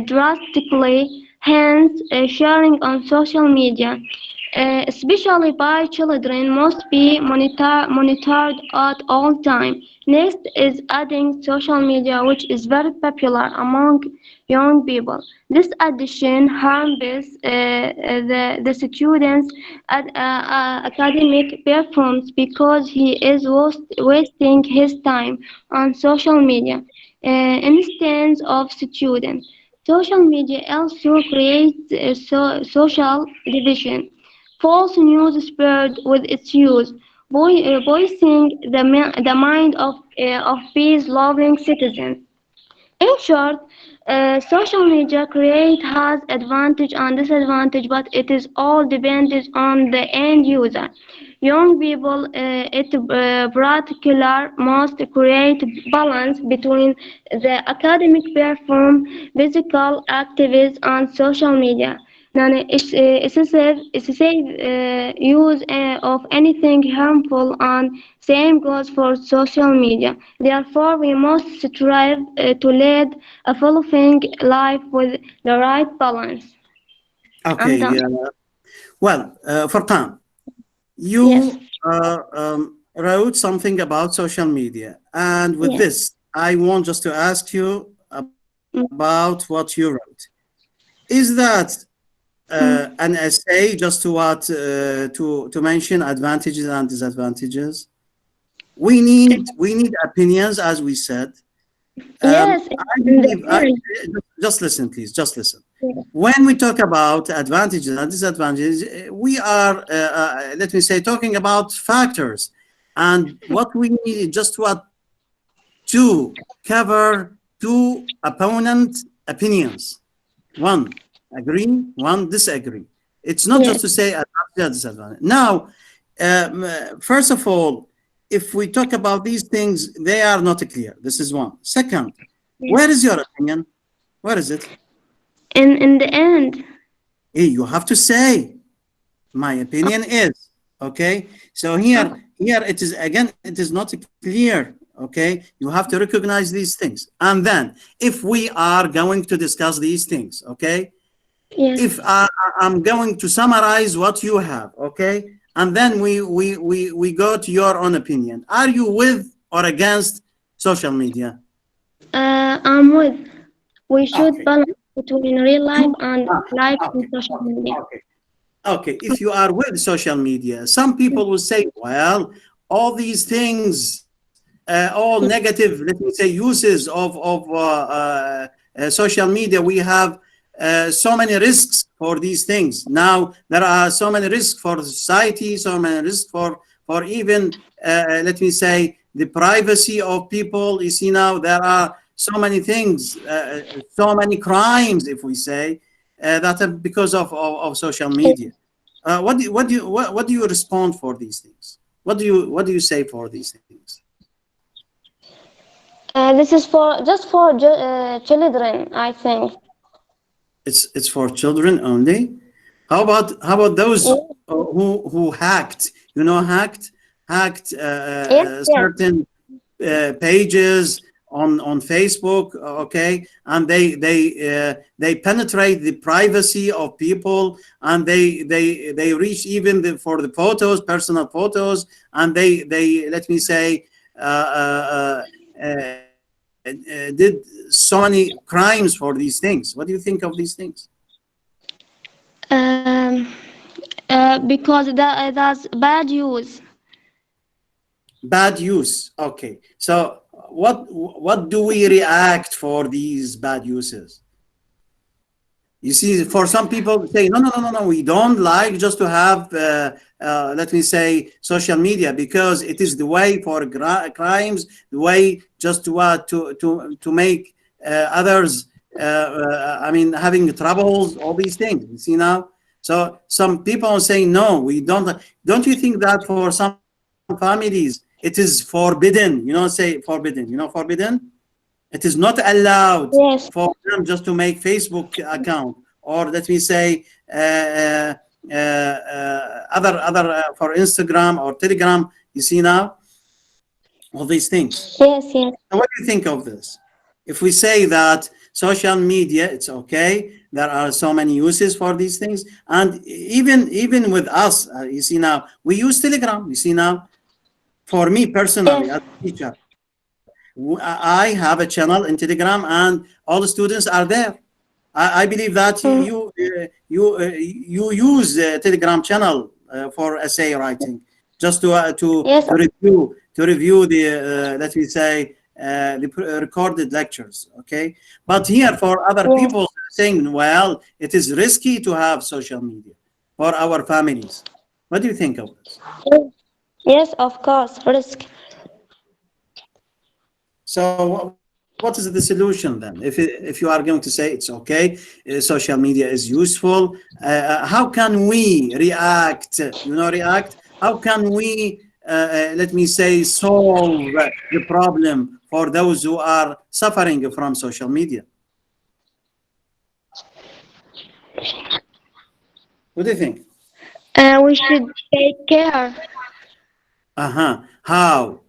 drastically. Hence, sharing on social media, especially by children, must be monitored at all times. Next is adding social media, which is very popular among young people. This addition harms the students' academic performance because he is wasting his time on social media instance of students. Social media also creates social division. False news spread with its use, voicing the mind of peace-loving citizens. In short, social media create has advantage and disadvantage, but it is all dependent on the end user. Young people, it particular must create balance between the academic perform, physical activities, and social media. Non-excessive use of anything harmful, and same goes for social media. Therefore, we must strive to lead a fulfilling life with the right balance. I'm Okay. done. Well, Farkan, Yes. you wrote something about social media, and with Yes. this, I want just to ask you Mm, about what you wrote. Is that mm. an essay just to what to mention advantages and disadvantages? We need opinions, as we said. Yes, I in the believe. end. Just listen, please. Just listen. Yes. When we talk about advantages and disadvantages, we are, let me say, talking about factors, and what we need just what to cover two opponent opinions. One agree, one disagree. It's not just Yes. to say advantage and disadvantage. Now, first of all, if we talk about these things, they are not clear. This is one. Second, where is your opinion? Where is it? In the end. Hey, you have to say, my opinion is, okay? So here it is, again, it is not clear, okay? You have to recognize these things. And then if we are going to discuss these things, okay? Yes. If I'm going to summarize what you have, okay? And then we go to your own opinion. Are you with or against social media? I'm with. We should Okay. balance between real life and life in Okay. social media. Okay. Okay, if you are with social media, some people will say, well, all these things, all negative, let me say, uses of social media, we have so many risks for these things. Now, there are so many risks for society, so many risks for even, let me say, the privacy of people. You see now, there are so many things, so many crimes, if we say, that are because of social media. What do you respond for these things? What do you say for these things? This is for just for children, I think. It's for children only. How about those who hacked? You know, hacked Yes, yes. certain pages on Facebook, okay, and they penetrate the privacy of people, and they reach even for the photos, personal photos, and they let me say did so many crimes for these things. What do you think of these things? Um, because that's bad use. Bad use. Okay. So what do we react for these bad uses? You see, for some people say, no, we don't like just to have, let me say, social media because it is the way for crimes, the way just to make others, I mean, having troubles, all these things. You see now? So some people are saying, no, we don't. Don't you think that for some families, it is forbidden? You know, say forbidden. You know, forbidden? It is not allowed Yes, for them just to make Facebook account, or let me say other for Instagram or Telegram. You see now all these things. yes, yes. So what do you think of this? If we say that social media, it's okay. There are so many uses for these things, and even with us, you see now we use Telegram. You see now, for me personally, Yes. as a teacher, I have a channel in Telegram, and all the students are there. I believe that you use Telegram channel for essay writing, just Yes. to review the let me say the recorded lectures. Okay, but here for other Yes. people saying, well, it is risky to have social media for our families. What do you think of this? Yes, of course. Risk. So what is the solution then? If you are going to say it's okay, social media is useful, how can we react? You know, react. How can we, let me say, solve the problem for those who are suffering from social media? What do you think? We should take care. How?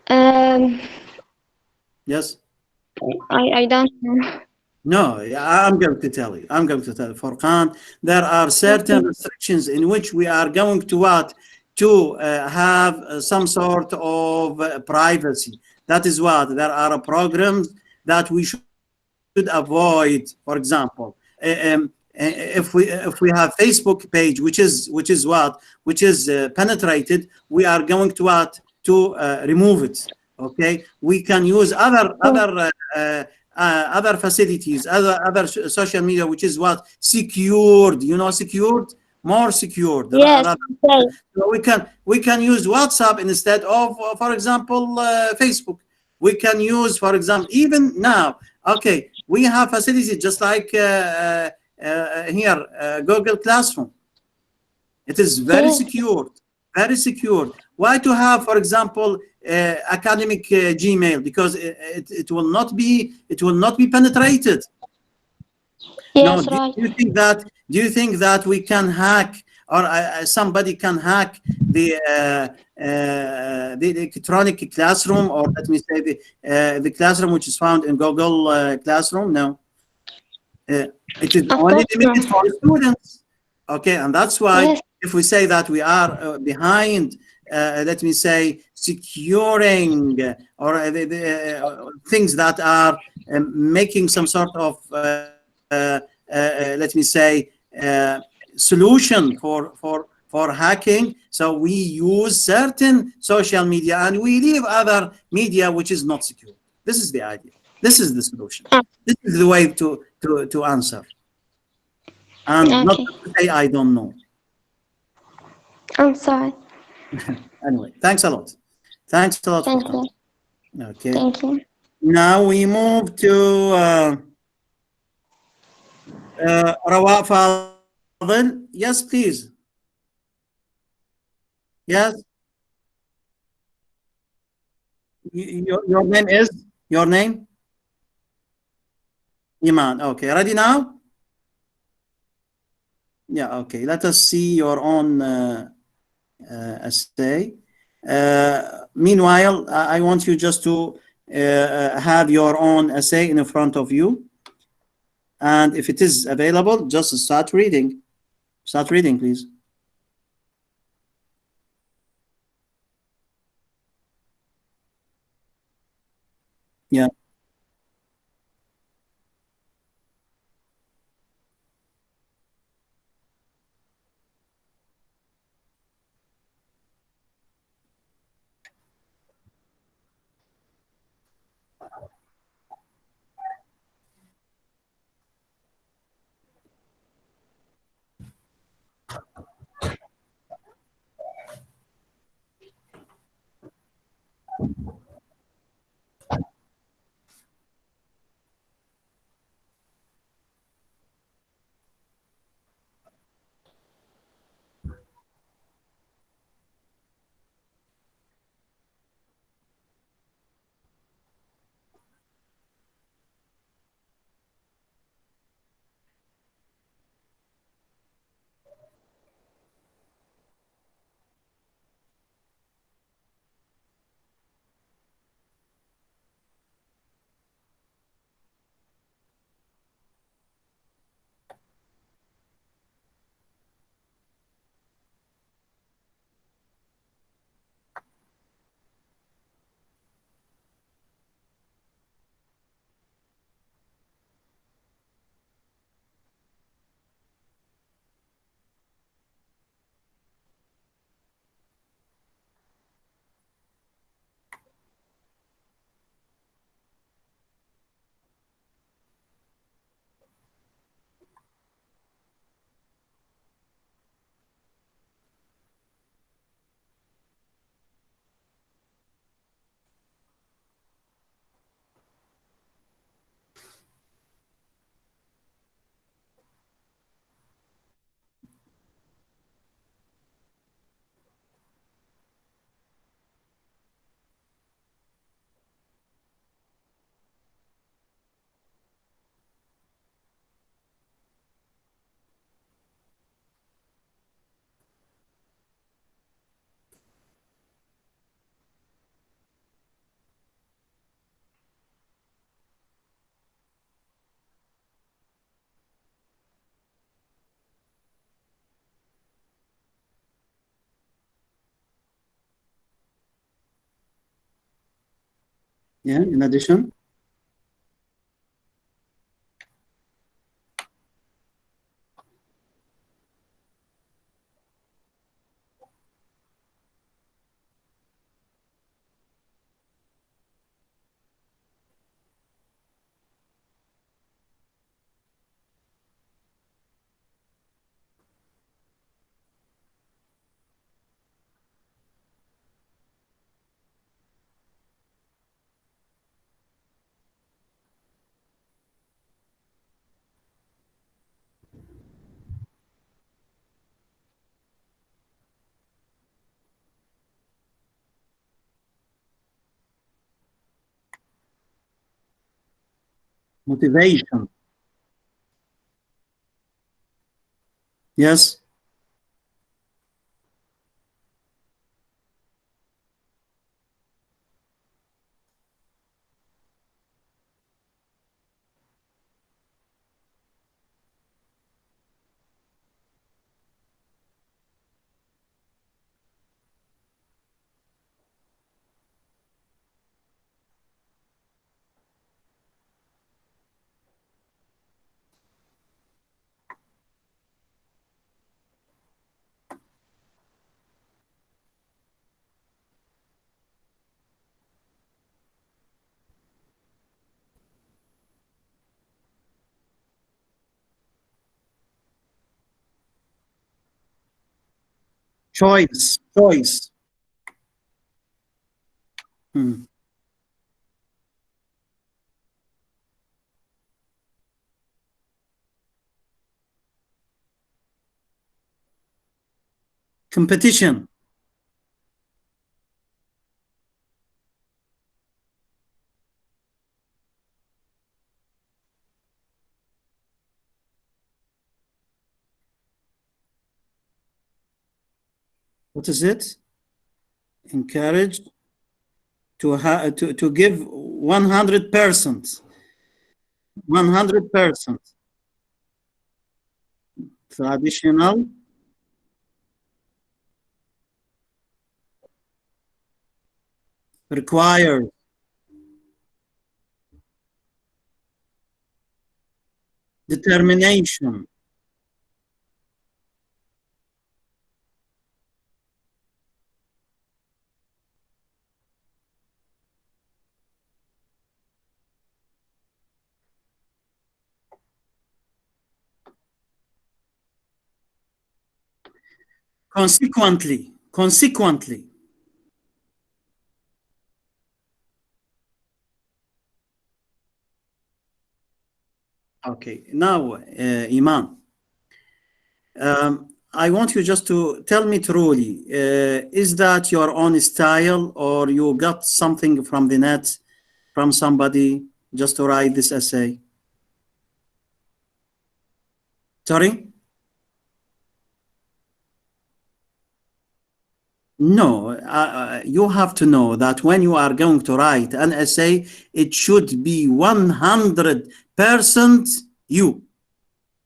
Um, Yes. I don't know. No, I'm going to tell you. I'm going to tell you, Furqan, there are certain restrictions in which we are going to what? To have some sort of privacy. That is what there are programs that we should avoid. For example, if we have Facebook page, which is what, which is penetrated, we are going to what, to remove it. Okay, we can use other facilities, other social media, which is what, secured. You know, secured, more secured. Yes. Okay. So we can use WhatsApp instead of, for example, Facebook. We can use, for example, even now. Okay, we have facilities just like here, Google Classroom. It is very Yes. secured, very secured. Why to have, for example, academic Gmail? Because it will not be penetrated. No, Yes, right. do you think that we can hack, or somebody can hack the electronic classroom, or let me say the classroom which is found in Google Classroom? No, it is Of only course not. limited for students. Okay, and that's why Yes. if we say that we are behind, let me say, securing or things that are making some sort of let me say solution for hacking. So we use certain social media and we leave other media which is not secure. This is the idea. This is the solution. This is the way to answer, and not Okay. to say I don't know. I'm sorry. Anyway, thanks a lot. Thanks a lot for Thank coming. you. Okay. Thank you. Now we move to Rawa Fadil. Yes, please. Yes. Your name is? Your name? Iman. Okay, ready now? Yeah, okay. Let us see your own essay. Meanwhile, I want you just to have your own essay in front of you. And if it is available, just start reading. Start reading, please. Yeah. Yeah, in addition. Motivation. Yes. Choice. Choice. Hmm. Competition. What is it? Encourage to give 100%. 100%. Traditional requires determination. Consequently. Okay, now, Iman, I want you just to tell me truly, is that your own style or you got something from the net, from somebody, just to write this essay? Sorry? No, you have to know that when you are going to write an essay, it should be 100% you,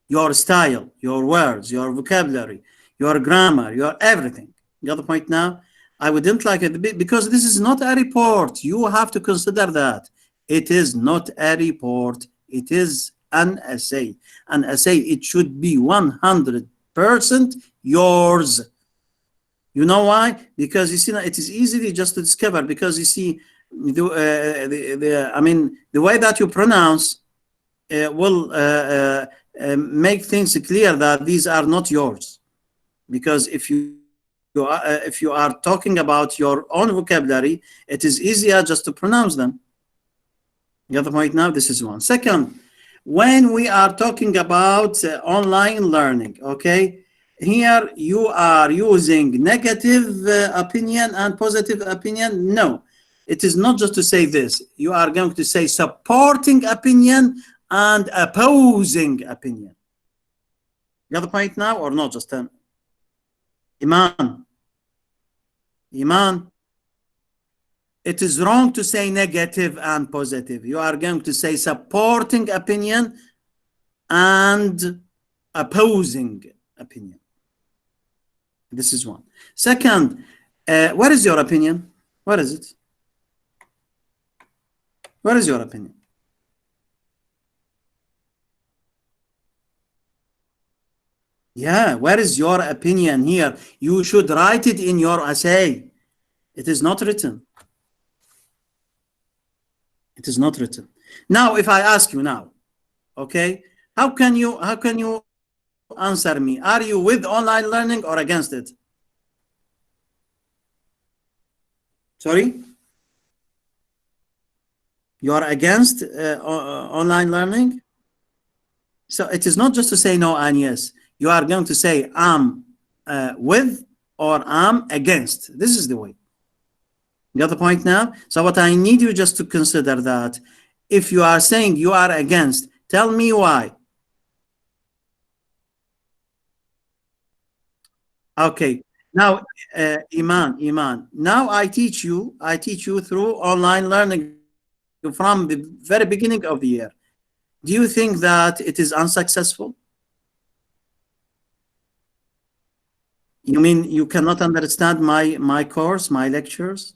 your style, your words, your vocabulary, your grammar, your everything. You got the point now? I wouldn't like it because this is not a report. You have to consider that. It is not a report. It is an essay. An essay, it should be 100% yours. You know why? Because you see, it is easily just to discover. Because you see, I mean, the way that you pronounce will make things clear that these are not yours. Because if you are talking about your own vocabulary, it is easier just to pronounce them. You got the point now? This is one. Second, when we are talking about online learning, okay? Here you are using negative opinion and positive opinion. No, it is not just to say this. You are going to say supporting opinion and opposing opinion. You got the point now or not? Just Iman. It is wrong to say negative and positive. You are going to say supporting opinion and opposing opinion. This is one. Second, what is your opinion? What is it? What is your opinion? Yeah, where is your opinion here? You should write it in your essay. It is not written. It is not written. Now, if I ask you now, okay, how can you answer me? Are you with online learning or against it? Sorry? You are against online learning? So it is not just to say no and yes. You are going to say I'm with or I'm against. This is the way. You got the point now? So what I need you just to consider that if you are saying you are against, tell me why. Okay. Now, Iman. Now I teach you through online learning from the very beginning of the year. Do you think that it is unsuccessful? You mean you cannot understand my course, my lectures?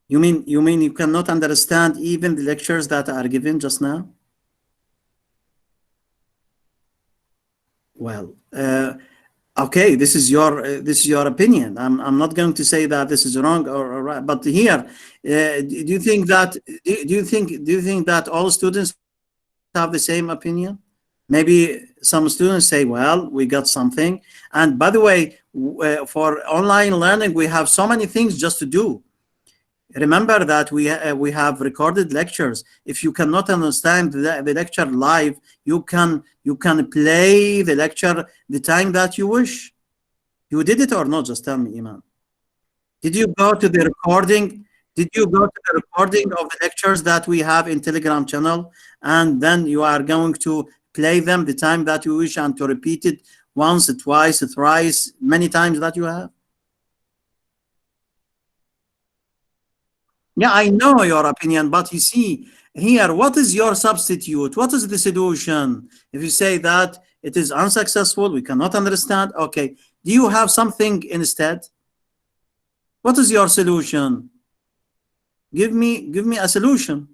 You mean you cannot understand even the lectures that are given just now? Well, okay, this is your opinion. I'm not going to say that this is wrong or right, but here, do you think that all students have the same opinion? Maybe some students say, well, we got something. And by the way, for online learning, we have so many things just to do. Remember that we have recorded lectures. If you cannot understand the lecture live, you can play the lecture the time that you wish. You did it or not? Just tell me, Iman. Did you go to the recording? Did you go to the recording of the lectures that we have in Telegram channel? And then you are going to play them the time that you wish and to repeat it once, twice, thrice, many times that you have? Yeah, I know your opinion, but you see here, what is your substitute? What is the solution? If you say that it is unsuccessful, we cannot understand, okay, do you have something instead? What is your solution? Give me a solution.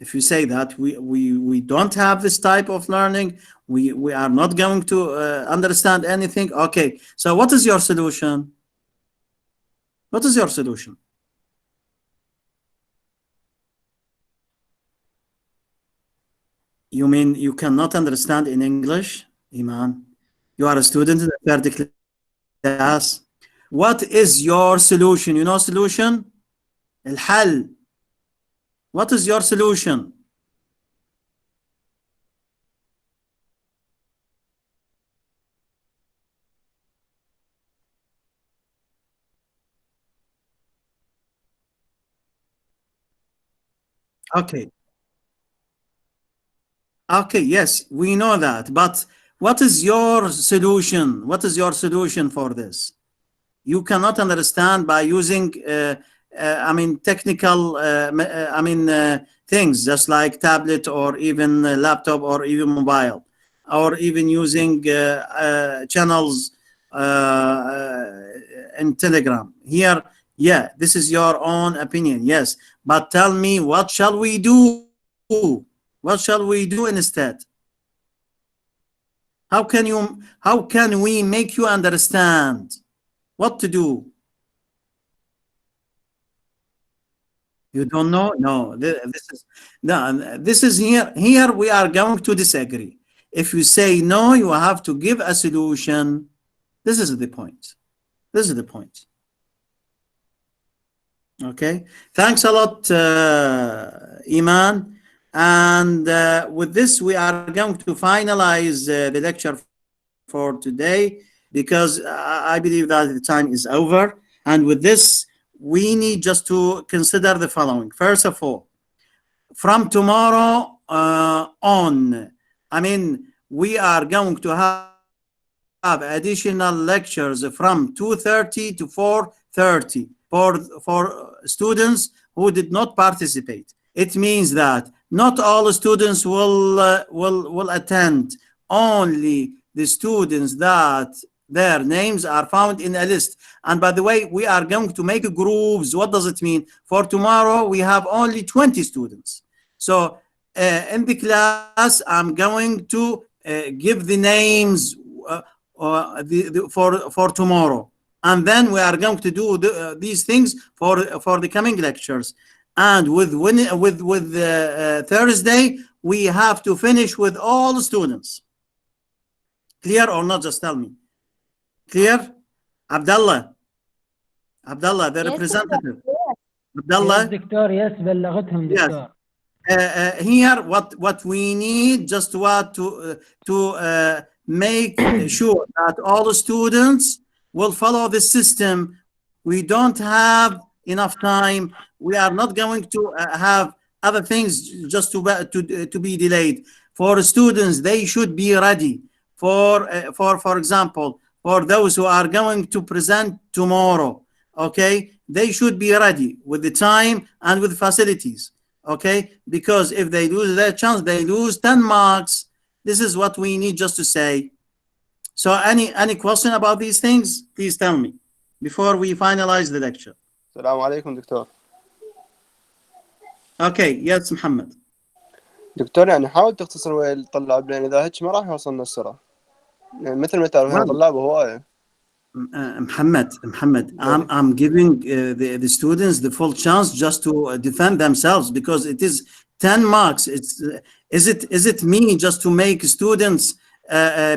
If you say that we don't have this type of learning, we are not going to understand anything, okay, so what is your solution? What is your solution? You mean you cannot understand in English, Iman? You are a student in the third class. What is your solution? You know solution? الحل. What is your solution? Okay. Okay, yes, we know that, but what is your solution? What is your solution for this? You cannot understand by using, I mean, technical, things just like tablet or even laptop or even mobile, or even using channels in Telegram. Here, yeah, this is your own opinion, yes, but tell me, what shall we do? What shall we do instead? How can we make you understand what to do? You don't know? No, this is here. Here we are going to disagree. If you say no, you have to give a solution. This is the point. This is the point. Okay. Thanks a lot, Iman. And with this, we are going to finalize the lecture for today, because I believe that the time is over. And with this, we need just to consider the following. First of all, from tomorrow on, I mean, we are going to have additional lectures from 2:30 to 4:30 for students who did not participate. It means that not all students will attend. Only the students that their names are found in a list. And by the way, we are going to make groups. What does it mean? For tomorrow, we have only 20 students. So in the class, I'm going to give the names for tomorrow. And then we are going to do these things for the coming lectures. And with Thursday, we have to finish with all the students. Clear or not? Just tell me. Clear? Abdullah, the representative. Abdullah. Yes, Doctor. Yes, بلغتهم Doctor. Yes. Here, what we need, just to make sure that all the students will follow the system. We don't have enough time. We are not going to have other things just to be delayed. For students, they should be ready. For example, for those who are going to present tomorrow, okay, they should be ready with the time and with facilities, okay? Because if they lose their chance, they lose 10 marks. This is what we need just to say. So any question about these things, please tell me before we finalize the lecture. السلام عليكم دكتور. Okay, yes, محمد. دكتور يعني حاول تختصر ويا الطلاب، لأن إذا هيك ما راح يوصلنا السرعة. يعني مثل ما تعرف احنا طلاب هواية. Muhammad, I'm giving the students the full chance just to defend themselves, because it is 10 marks. Is it me just to make students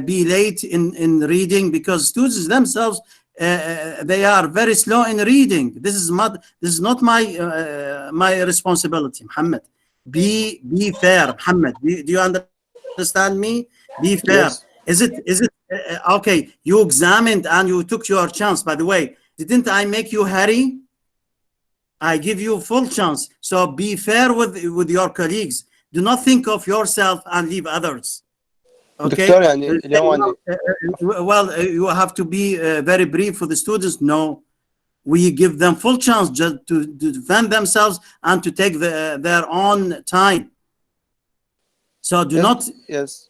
be late in reading? Because students themselves, they are very slow in reading. This is not my responsibility, Muhammad. Be fair, Muhammad. Do you understand me? Be fair. Yes. Is it okay? You examined and you took your chance. By the way, didn't I make you hurry? I give you full chance. So be fair with your colleagues. Do not think of yourself and leave others. Okay. دكتور يعني اليوم You have to be very brief for the students. No, we give them full chance just to defend themselves and to take their own time. So do not. Yes.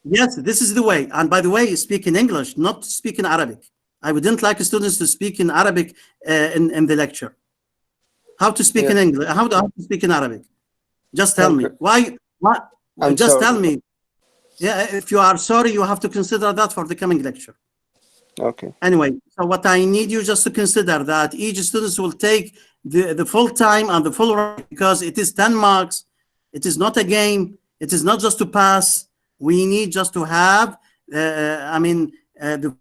Yes, this is the way. And by the way, speak in English, not speak in Arabic. I wouldn't like students to speak in Arabic in the lecture. How to speak in English? How to speak in Arabic? Just tell me. Why? Just tell me. Yeah, if you are sorry, you have to consider that for the coming lecture. Okay. Anyway, so what I need you just to consider that each student will take the full time and the full right, because it is 10 marks. It is not a game. It is not just to pass. We need just to have, the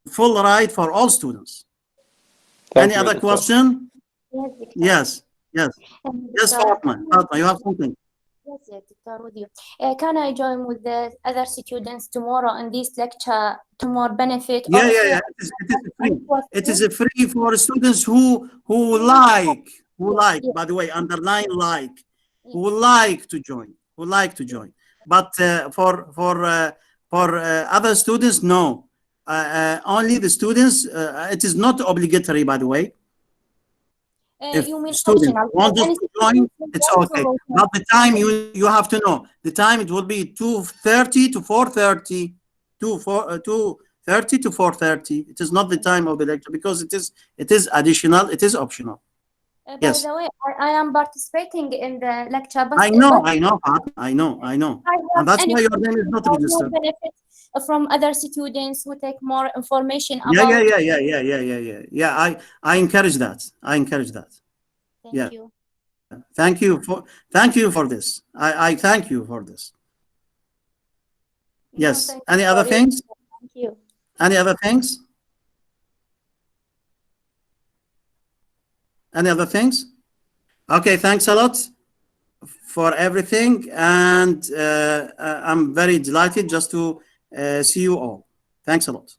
full right for all students. Any other question? Yes. Yes. Yes, Fatma, you have something. Yes, Dr. Wodio. Can I join with the other students tomorrow in this lecture to more benefit? Yeah. It is free. It is free for students who like. By the way, underline like. Who like to join. But for other students, no. Only the students. It is not obligatory, by the way. If students want to join, it's okay. But the time you have to know. The time it will be 2:30 to 4:30, 2:30 to 4:30. It is not the time of the lecture because it is additional. It is optional. Yes. By the way, I am participating in the lecture. But I know. And that's why your name is not registered. Benefits from other students who take more information about. Yeah. I encourage that. Thank you. Thank you for this. I thank you for this. Yes. Any other things? Thank you. Any other things? Any other things? Okay, thanks a lot for everything. And I'm very delighted just to see you all. Thanks a lot.